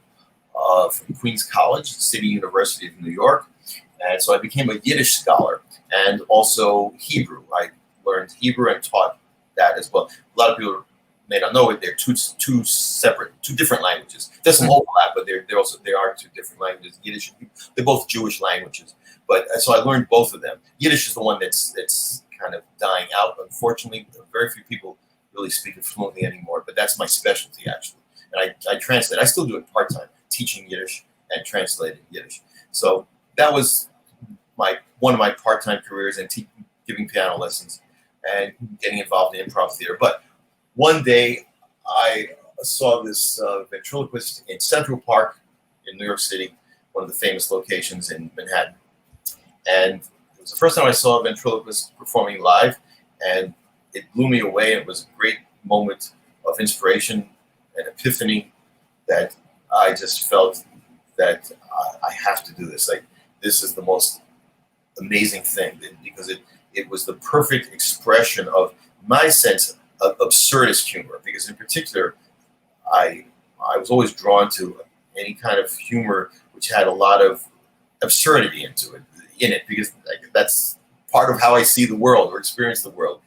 from Queens College, City University of New York. And so I became a Yiddish scholar and also Hebrew. I learned Hebrew and taught that as well. A lot of people may not know it. They're two different languages. There's some overlap, but they are two different languages. Yiddish, they're both Jewish languages. But so I learned both of them. Yiddish is the one that's kind of dying out. Unfortunately, very few people really speak it fluently anymore. But that's my specialty, actually. And I translate. I still do it part-time, teaching Yiddish and translating Yiddish. So that was one of my part-time careers, and giving piano lessons and getting involved in improv theater. But one day I saw this ventriloquist in Central Park in New York City, one of the famous locations in Manhattan. And it was the first time I saw a ventriloquist performing live, and it blew me away. It was a great moment of inspiration and epiphany that I just felt that I have to do this. Like, this is the most amazing thing, because it was the perfect expression of my sense of absurdist humor. Because in particular, I was always drawn to any kind of humor which had a lot of absurdity in it, because that's part of how I see the world or experience the world,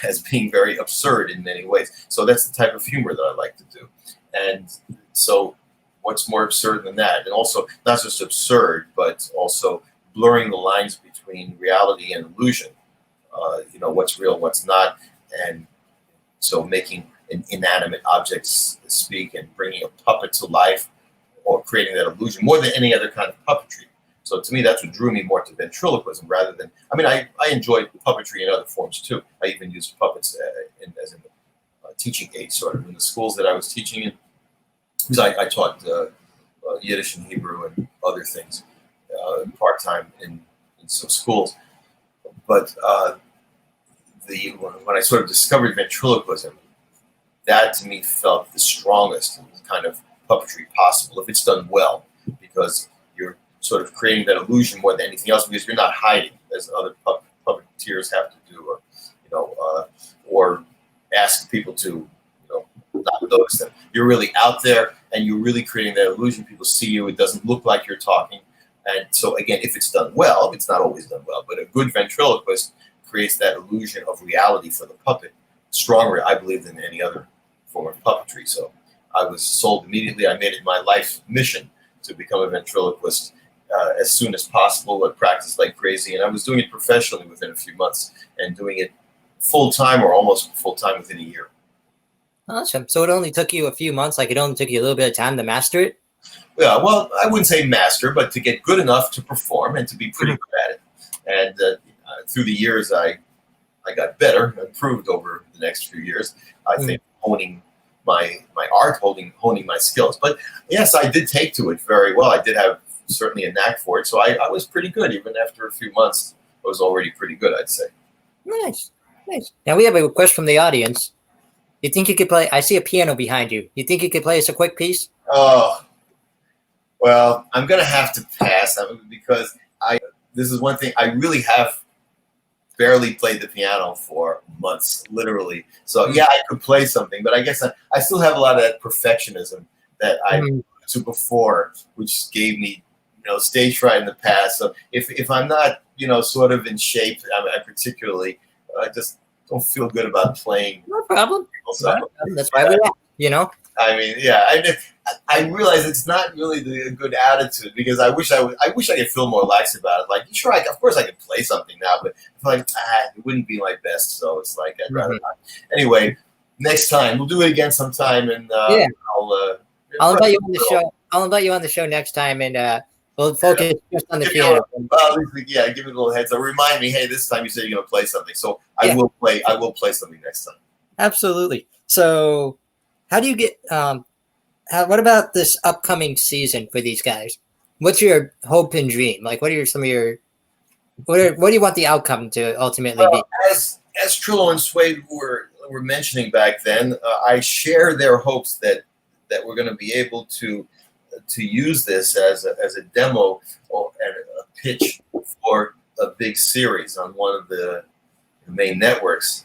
as being very absurd in many ways. So that's the type of humor that I like to do. And so what's more absurd than that? And also not just absurd, but also blurring the lines between reality and illusion. What's real, what's not. And so making an inanimate objects speak and bringing a puppet to life, or creating that illusion more than any other kind of puppetry. So to me, that's what drew me more to ventriloquism rather than, I enjoyed puppetry in other forms too. I even used puppets as a teaching aid, sort of, in the schools that I was teaching in. Because I taught Yiddish and Hebrew and other things part-time in some schools. But when I sort of discovered ventriloquism, that to me felt the strongest kind of puppetry possible, if it's done well, because you're sort of creating that illusion more than anything else, because you're not hiding as other puppeteers have to do, or ask people to not people notice them. You're really out there, and you're really creating that illusion. People see you. It doesn't look like you're talking. And so, again, if it's done well, it's not always done well, but a good ventriloquist creates that illusion of reality for the puppet, stronger, I believe, than any other form of puppetry. So I was sold immediately. I made it my life mission to become a ventriloquist as soon as possible. I practiced like crazy, and I was doing it professionally within a few months and doing it full-time or almost full-time within a year. Awesome. So it only took you a few months, like it only took you a little bit of time to master it? Yeah, well, I wouldn't say master, but to get good enough to perform and to be pretty good at it. And through the years, I got better, improved over the next few years. I think honing my art, honing my skills. But yes, I did take to it very well. I did have certainly a knack for it. So I was pretty good. Even after a few months, I was already pretty good, I'd say. Nice. Now we have a request from the audience. You think you could play? I see a piano behind you. You think you could play us a quick piece? Oh, well, I'm going to have to pass because this is one thing I really have barely played the piano for months, literally. So yeah, I could play something, but I guess I still have a lot of that perfectionism that I to before, which gave me, stage fright in the past. So if I'm not, sort of in shape, I particularly, I just don't feel good about playing. No problem. So, that's why we are, I mean, yeah, I realize it's not really a good attitude because I wish I could feel more lax about it. Like, sure, of course I could play something now, but I feel like it wouldn't be my best. So it's like I'd rather not. Anyway, next time we'll do it again sometime, and I'll invite you on the show. I'll invite you on the show next time, and we'll focus just on the piano. Give it a little heads up. Remind me, hey, this time you said you're going to play something, so I will play something next time. Absolutely. So, how do you get? What about this upcoming season for these guys? What's your hope and dream? Like, what are some of your? What do you want the outcome to ultimately be? As Trillo and Suede were mentioning back then, I share their hopes that we're going to be able to use this as a demo and a pitch for a big series on one of the main networks,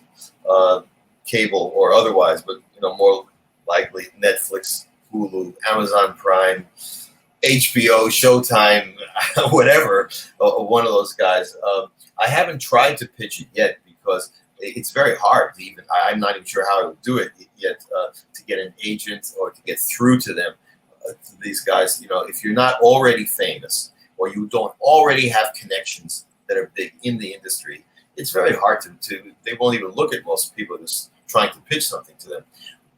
cable or otherwise, but more likely Netflix, Hulu, Amazon Prime, HBO, Showtime, whatever, one of those guys. I haven't tried to pitch it yet because it's very hard to even. I'm not even sure how I would do it yet to get an agent or to get through to them. To these guys, if you're not already famous or you don't already have connections that are big in the industry, it's very hard to they won't even look at most people just trying to pitch something to them.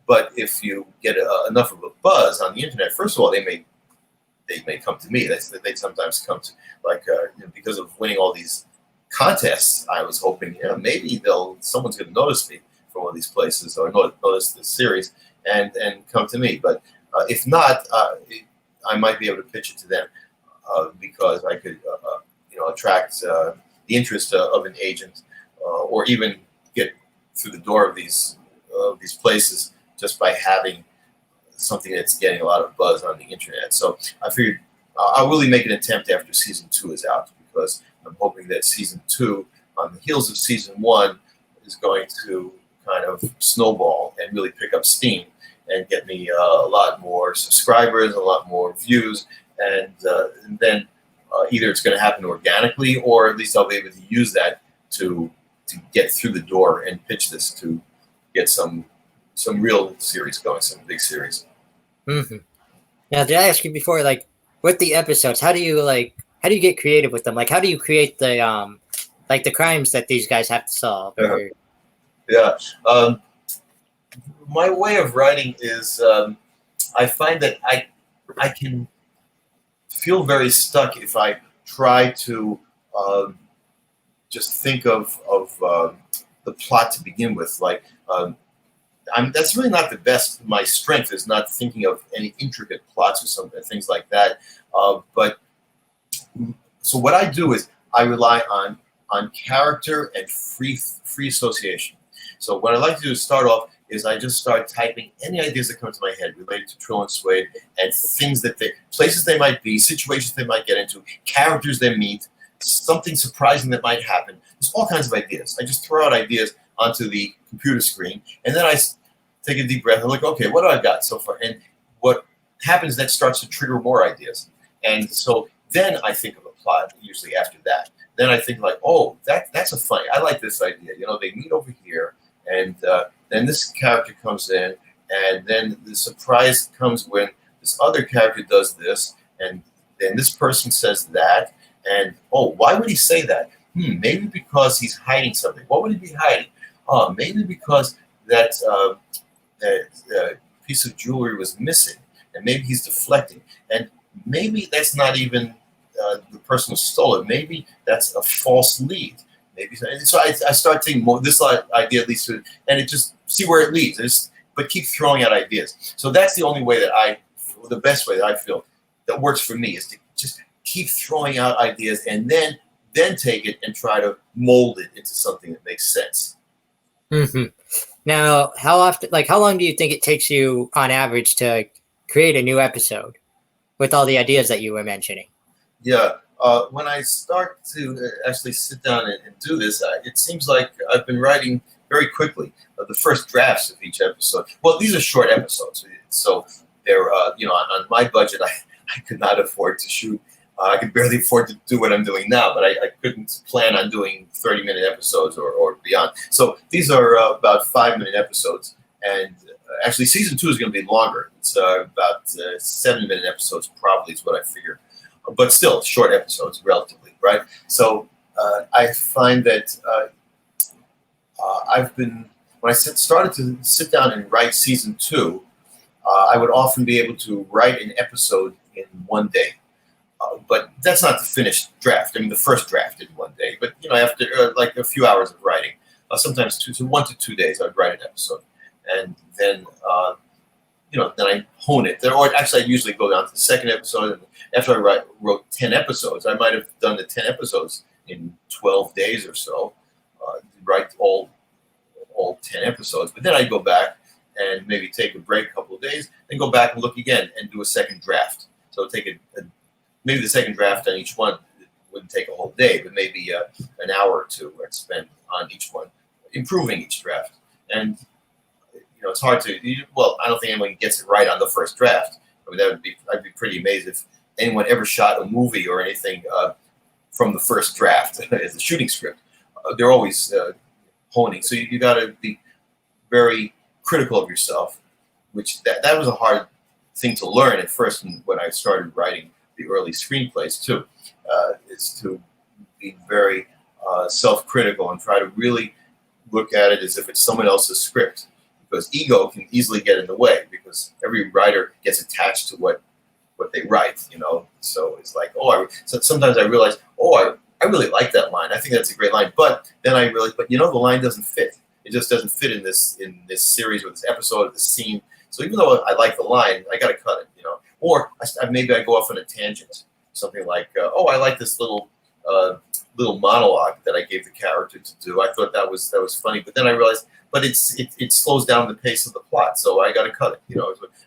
But if you get enough of a buzz on the internet, first of all, they may come to me. They sometimes come to because of winning all these contests. I was hoping maybe someone's going to notice me from one of these places or notice this series and come to me. But if not, I might be able to pitch it to them because I could attract the interest of an agent or even get through the door of these places just by having something that's getting a lot of buzz on the internet. So I figured I'll really make an attempt after season 2 is out because I'm hoping that season 2, on the heels of season 1, is going to kind of snowball and really pick up steam and get me a lot more subscribers, a lot more views, and then either it's going to happen organically or at least I'll be able to use that to get through the door and pitch this to get some real series going, some big series. Mm-hmm. Now, did I ask you before, like, with the episodes, how do you get creative with them? Like, how do you create the the crimes that these guys have to solve? Or... Yeah. My way of writing is I find that I can feel very stuck if I try to just think of the plot to begin with. Like, that's really not the best. My strength is not thinking of any intricate plots or something, things like that. But so what I do is I rely on character and free association. So what I like to do is start off is I just start typing any ideas that come to my head related to Trillo and Suede and things places they might be, situations they might get into, characters they meet, something surprising that might happen. There's all kinds of ideas. I just throw out ideas onto the computer screen, and then take a deep breath and look, okay, what do I got so far? And what happens that starts to trigger more ideas. And so then I think of a plot usually after that. Then I think like, oh, that's a funny, I like this idea. They meet over here, and then this character comes in, and then the surprise comes when this other character does this, and then this person says that, and oh, why would he say that? Maybe because he's hiding something. What would he be hiding? Maybe because that piece of jewelry was missing, and maybe he's deflecting, and maybe that's not even the person who stole it. Maybe that's a false lead. Maybe so. I start thinking more. This idea leads to, and it just see where it leads. But keep throwing out ideas. So that's the only way the best way that I feel that works for me is to just keep throwing out ideas, and then take it and try to mold it into something that makes sense. Mm-hmm. Now, how long do you think it takes you on average to create a new episode with all the ideas that you were mentioning? Yeah. When I start to actually sit down and do this, it seems like I've been writing very quickly. The first drafts of each episode. Well, these are short episodes, so they're on my budget. I could not afford to shoot. I could barely afford to do what I'm doing now, but I couldn't plan on doing 30-minute episodes or beyond. So these are about 5-minute episodes, and actually season 2 is going to be longer. It's about 7-minute episodes probably is what I figure, but still short episodes relatively, right? So I find that when I started to sit down and write season 2, I would often be able to write an episode in one day. But that's not the finished draft. I mean, the first draft in one day. But after like a few hours of writing, sometimes 1 to 2 days, I'd write an episode, and then then I hone it. Or actually, I usually go down to the second episode. And after I wrote 10 episodes, I might have done the 10 episodes in 12 days or so. Write all 10 episodes, but then I go back and maybe take a break a couple of days, then go back and look again and do a second draft. So take maybe the second draft on each one wouldn't take a whole day, but maybe an hour or two I'd spend on each one, improving each draft. And it's hard to. Well, I don't think anyone gets it right on the first draft. I mean, I'd be pretty amazed if anyone ever shot a movie or anything from the first draft as a shooting script. They're always honing. So you got to be very critical of yourself, which that was a hard thing to learn at first when I started writing the early screenplays too, is to be very self-critical and try to really look at it as if it's someone else's script, because ego can easily get in the way, because every writer gets attached to what they write, so it's like, so sometimes I realize, I really like that line. I think that's a great line. But then I realized, the line doesn't fit. It just doesn't fit in this series or this episode or this scene. So even though I like the line, I got to cut it, Or maybe I go off on a tangent, something like, I like this little monologue that I gave the character to do. I thought that was funny. But then I realized, but it slows down the pace of the plot, so I got to cut it,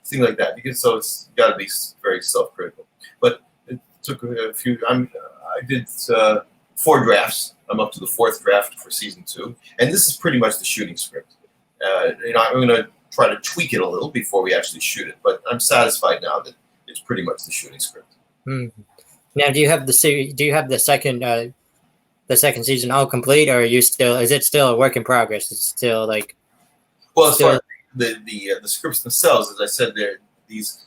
things like that. Because so it's got to be very self-critical. But it took a few. I did 4 drafts. I'm up to the 4th draft for season 2, and this is pretty much the shooting script. I'm going to try to tweak it a little before we actually shoot it, but I'm satisfied now that it's pretty much the shooting script. Mm-hmm. Now, do you have the second season all complete, or is it still a work in progress? It's still like. Well, as far as the scripts themselves, as I said, this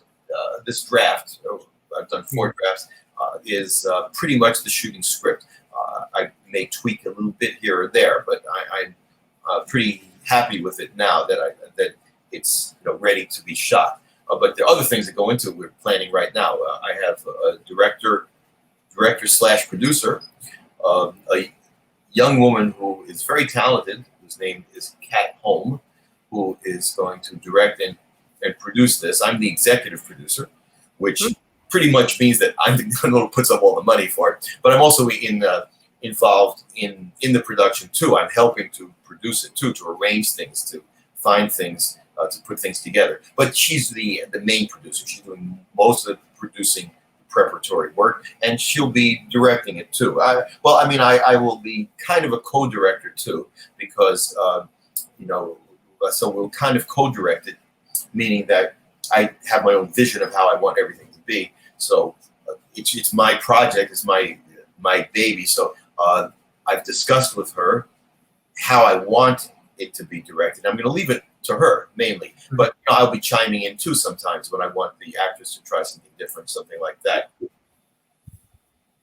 draft, I've done 4 drafts, is pretty much the shooting script. I may tweak a little bit here or there, but I'm pretty happy with it now that it's ready to be shot. But there are other things that go into it. We're planning right now. I have a director/producer, a young woman who is very talented, whose name is Kat Holm, who is going to direct and produce this. I'm the executive producer, which pretty much means that I'm the one who puts up all the money for it. But I'm also involved in the production too. I'm helping to produce it too, to arrange things, to find things, to put things together. But she's the main producer. She's doing most of the producing, preparatory work, and she'll be directing it too. I will be kind of a co-director too, because so we'll kind of co-direct it, meaning that I have my own vision of how I want everything to be. So it's my project, it's my baby. So I've discussed with her how I want it to be directed. I'm going to leave it to her mainly, but I'll be chiming in too sometimes when I want the actress to try something different, something like that.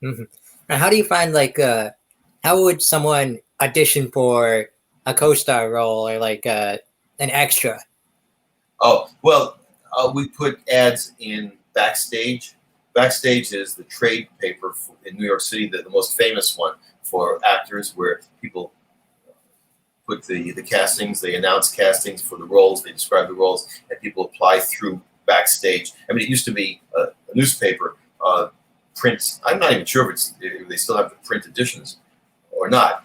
Mm-hmm. And how do you find, like, how would someone audition for a co-star role or like an extra? Oh, well, we put ads in Backstage. Backstage is the trade paper in New York City, the most famous one for actors, where people put the castings, they announce castings for the roles, they describe the roles, and people apply through Backstage. I mean, it used to be a newspaper, print. I'm not even sure if they still have the print editions or not,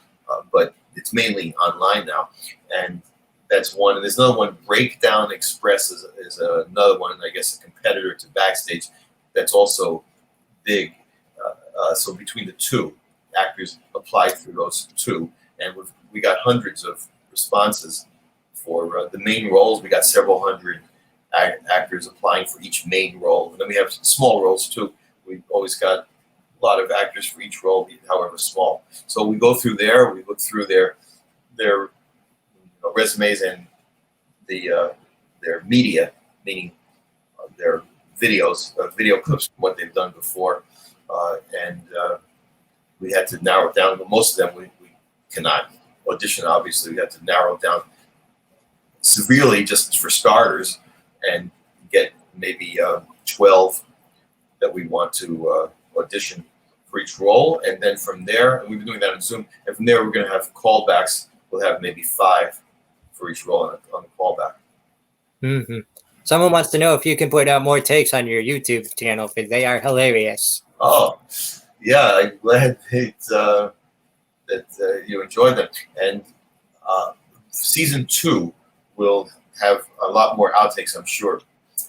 but it's mainly online now. And that's one. And there's another one, Breakdown Express is another one, I guess a competitor to Backstage that's also big. So between the two, actors apply through those two. And we got hundreds of responses for the main roles. We got several hundred actors applying for each main role. And then we have small roles too. We've always got a lot of actors for each role, however small. So we go through there, we look through their resumes and their media, meaning their videos, video clips from what they've done before. And we had to narrow it down. But most of them we cannot audition, obviously. We had to narrow it down severely just for starters and get maybe 12 that we want to audition for each role. And then from there, and we've been doing that on Zoom, and from there we're going to have callbacks. We'll have maybe 5 for each role on the callback. Mm-hmm. Someone wants to know if you can put out more takes on your YouTube channel, because they are hilarious. Oh, yeah, I'm glad that you enjoyed them. And season 2 will have a lot more outtakes, I'm sure.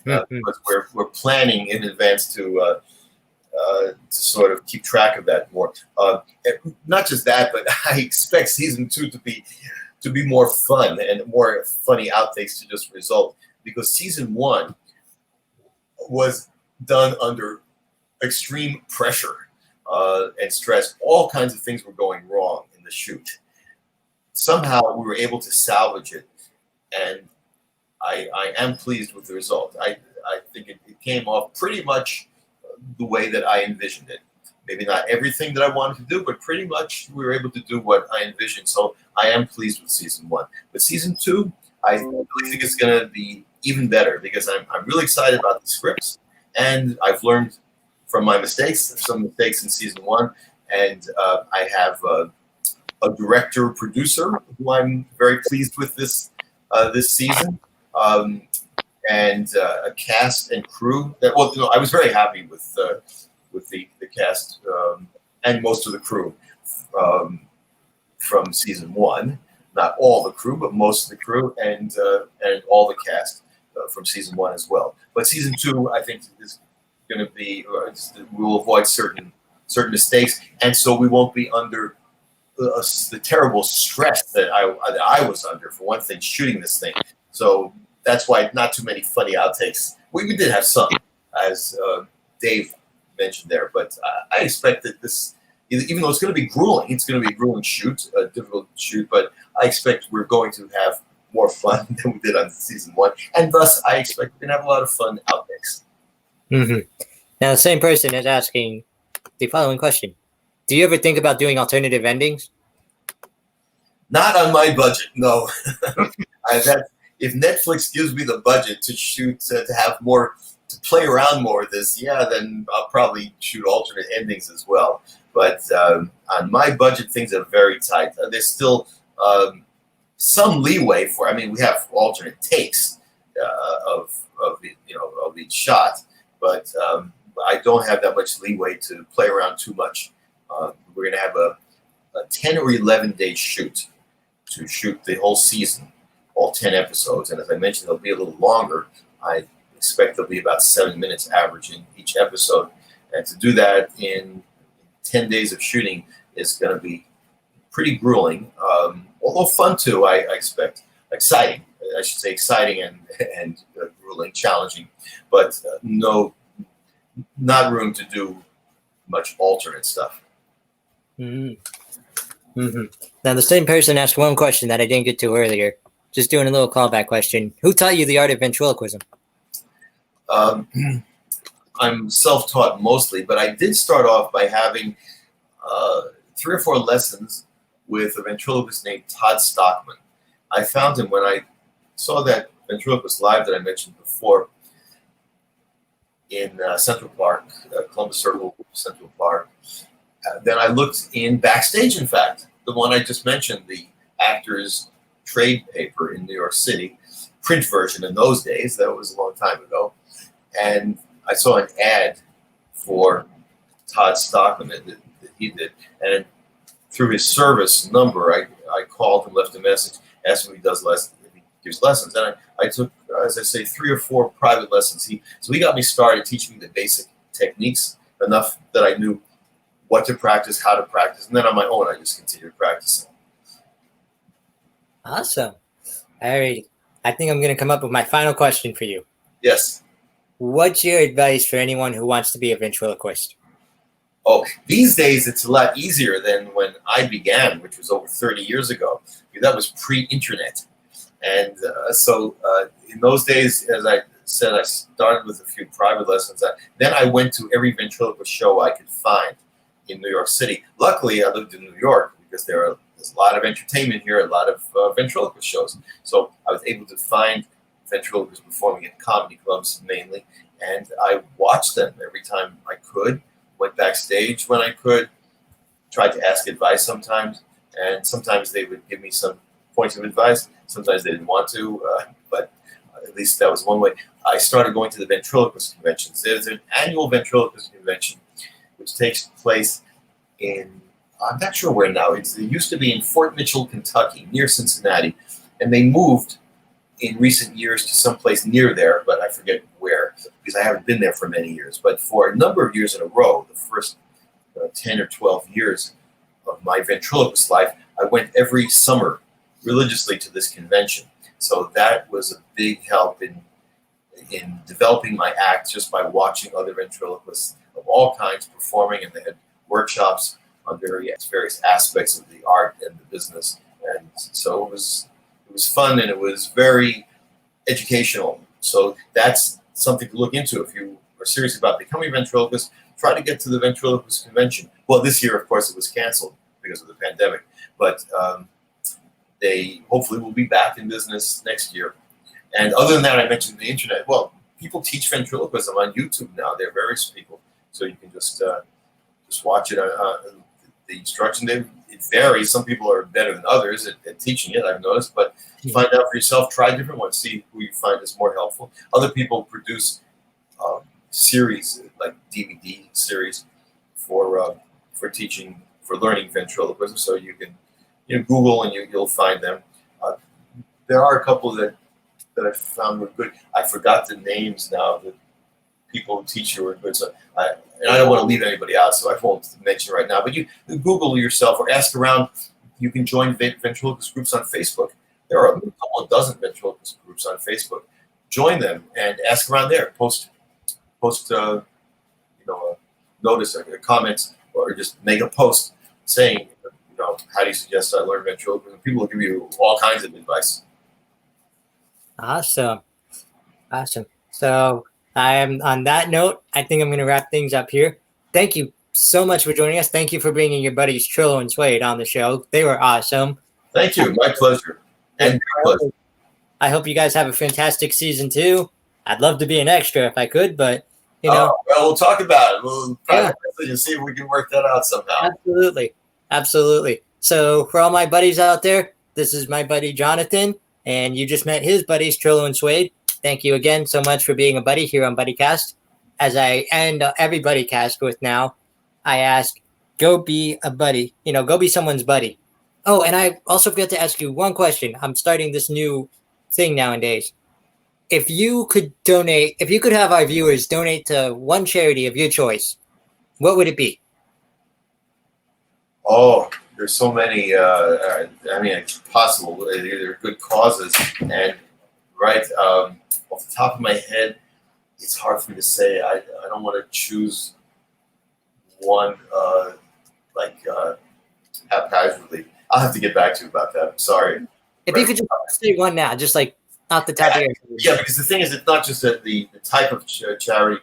Because we're planning in advance to sort of keep track of that more. Not just that, but I expect season 2 to be more fun and more funny outtakes to just result, because season 1 was done under extreme pressure and stress. All kinds of things were going wrong in the shoot. Somehow we were able to salvage it, and I am pleased with the result. I think it came off pretty much the way that I envisioned it. Maybe not everything that I wanted to do, but pretty much we were able to do what I envisioned. So I am pleased with season 1. But season 2, I really think it's going to be even better, because I'm really excited about the scripts, and I've learned from my mistakes, some mistakes in season 1, and I have a director producer who I'm very pleased with this season. And a cast and crew that, well, I was very happy with the cast and most of the crew from season 1. Not all the crew, but most of the crew, and all the cast from season 1 as well. But season 2, I think, is going to be we'll avoid certain mistakes, and so we won't be under the terrible stress that I was under, for one thing, shooting this thing. So that's why not too many funny outtakes. We did have some, as Dave mentioned there, but I expect that this, even though it's going to be grueling, it's going to be a grueling shoot, a difficult shoot, but I expect we're going to have more fun than we did on season 1, and thus I expect we're going to have a lot of fun outtakes. Mm-hmm. Now, the same person is asking the following question: do you ever think about doing alternative endings? Not on my budget, no. If Netflix gives me the budget to shoot, to have more, to play around more with this, then I'll probably shoot alternate endings as well. But on my budget, things are very tight. There's still some leeway for. I mean, we have alternate takes of each shot, but I don't have that much leeway to play around too much. We're going to have a 10 or 11 day shoot to shoot the whole season, all 10 episodes. And as I mentioned, they'll be a little longer. I expect there'll be about 7 minutes average in each episode. And to do that in 10 days of shooting is going to be pretty grueling, although fun too, I expect. Exciting. I should say, exciting and grueling, challenging, but not room to do much alternate stuff. Mm-hmm. Mm-hmm. Now, the same person asked one question that I didn't get to earlier. Just doing a little callback question. Who taught you the art of ventriloquism? I'm self-taught mostly, but I did start off by having 3 or 4 lessons with a ventriloquist named Todd Stockman. I found him when I saw that ventriloquist live that I mentioned before in Central Park, Columbus Circle, Central Park. Then I looked in Backstage, in fact, the one I just mentioned, the Actors Trade paper in New York City, print version in those days. That was a long time ago. And I saw an ad for Todd Stockman that he did. And through his service number, I called and left a message, asked him if he does lessons, if he gives lessons. And I took, as I say, 3 or 4 private lessons. So he got me started teaching me the basic techniques, enough that I knew what to practice, how to practice. And then on my own, I just continued practicing. Awesome. All right. I think I'm going to come up with my final question for you. Yes. What's your advice for anyone who wants to be a ventriloquist? Oh, these days it's a lot easier than when I began, which was over 30 years ago. That was pre-internet. And so in those days, as I said, I started with a few private lessons. Then I went to every ventriloquist show I could find in New York City. Luckily, I lived in New York because there's a lot of entertainment here, a lot of ventriloquist shows. So I was able to find ventriloquists performing at comedy clubs mainly, and I watched them every time I could, went backstage when I could, tried to ask advice sometimes, and sometimes they would give me some points of advice. Sometimes they didn't want to, but at least that was one way. I started going to the ventriloquist conventions. There's an annual ventriloquist convention which takes place in, I'm not sure where now. It used to be in Fort Mitchell, Kentucky, near Cincinnati, and they moved in recent years to someplace near there, but I forget where, because I haven't been there for many years. But for a number of years in a row, the first 10 or 12 years of my ventriloquist life, I went every summer religiously to this convention. So that was a big help in developing my act, just by watching other ventriloquists of all kinds performing, and they had workshops on various aspects of the art and the business. And so it was fun, and it was very educational. So that's something to look into if you are serious about becoming a ventriloquist. Try to get to the ventriloquist convention. Well, this year, of course, it was canceled because of the pandemic, but they hopefully will be back in business next year. And other than that, I mentioned the internet. Well, people teach ventriloquism on YouTube now. There are various people, so you can just watch it. The instruction, it varies. Some people are better than others at teaching it, I've noticed, but find out for yourself. Try different ones. See who you find is more helpful. Other people produce series, like DVD series for teaching, for learning ventriloquism. So you can Google and you'll find them. There are a couple that I found were good. I forgot the names now. The people who teach you are good. So I don't want to leave anybody out, so I won't mention right now. But you Google yourself or ask around. You can join ventriloquist groups on Facebook. There are a couple of dozen ventriloquist groups on Facebook. Join them and ask around there. Post a notice, a comment, or just make a post saying, how do you suggest I learn ventriloquism? People will give you all kinds of advice. Awesome. So on that note, I think I'm going to wrap things up here. Thank you so much for joining us. Thank you for bringing your buddies Trillo and Suede on the show. They were awesome. Thank you. My pleasure. And your pleasure. I hope you guys have a fantastic season 2. I'd love to be an extra if I could, but well, we'll talk about it. We'll try to see if we can work that out somehow. Absolutely. So for all my buddies out there, this is my buddy Jonathan, and you just met his buddies Trillo and Suede. Thank you again so much for being a buddy here on Buddycast. As I end every Buddycast with now, I ask, go be a buddy. Go be someone's buddy. Oh, and I also forgot to ask you one question. I'm starting this new thing nowadays. If you could have our viewers donate to one charity of your choice, what would it be? Oh, there's so many. It's possible. They're good causes, and right? Off the top of my head, it's hard for me to say. I don't want to choose one haphazardly. I'll have to get back to you about that. I'm sorry. If you could just say one now, just like off the top of your head. Yeah, because the thing is, it's not just that the type of charity.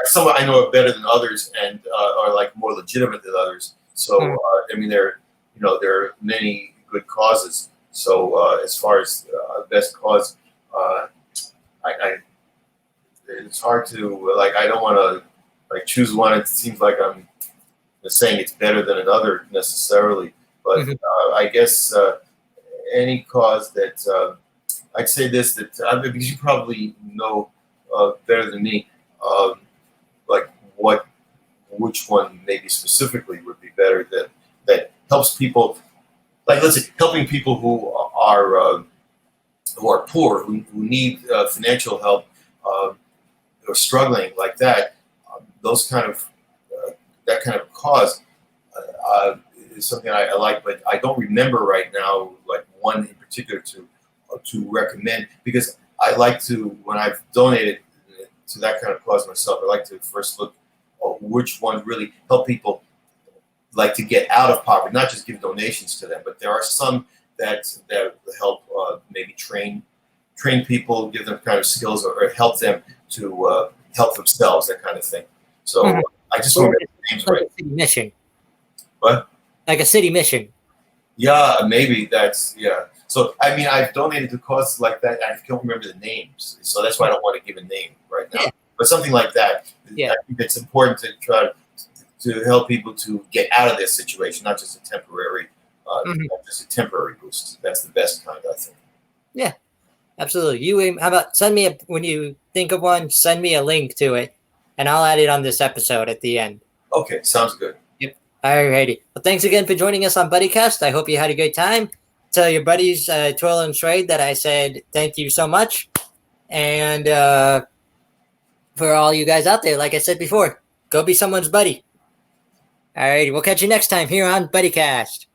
Some I know are better than others and are like more legitimate than others. So I mean, there are many good causes. So as far as best cause, it's hard to I don't want to choose one. It seems like I'm saying it's better than another necessarily, but I guess any cause that I'd say this because you probably know better than me, which one maybe specifically would be better that helps people. Like, let's say, helping people who are poor, who need financial help, or struggling like that. Those kind of that kind of cause is something I like, but I don't remember right now like one in particular to recommend, because I like to, when I've donated to that kind of cause myself, I like to first look at which ones really help people like to get out of poverty, not just give donations to them, but there are some that help maybe train people, give them kind of skills, or help them to help themselves, that kind of thing. So I just remember the names right. A city mission. What? Like a city mission. Yeah, maybe that's So I mean, I've donated to causes like that. I don't remember the names, so that's why I don't want to give a name right now. Yeah. But something like that. Yeah. I think it's important to try to help people to get out of this situation, not just a temporary, boost. That's the best kind, I think. Yeah, absolutely. You, how about send me when you think of one, send me a link to it, and I'll add it on this episode at the end. Okay, sounds good. Yep. Alrighty. Well, thanks again for joining us on Buddycast. I hope you had a great time. Tell your buddies, Trillo and Suede, that I said thank you so much. And for all you guys out there, like I said before, go be someone's buddy. Alrighty, we'll catch you next time here on Buddycast.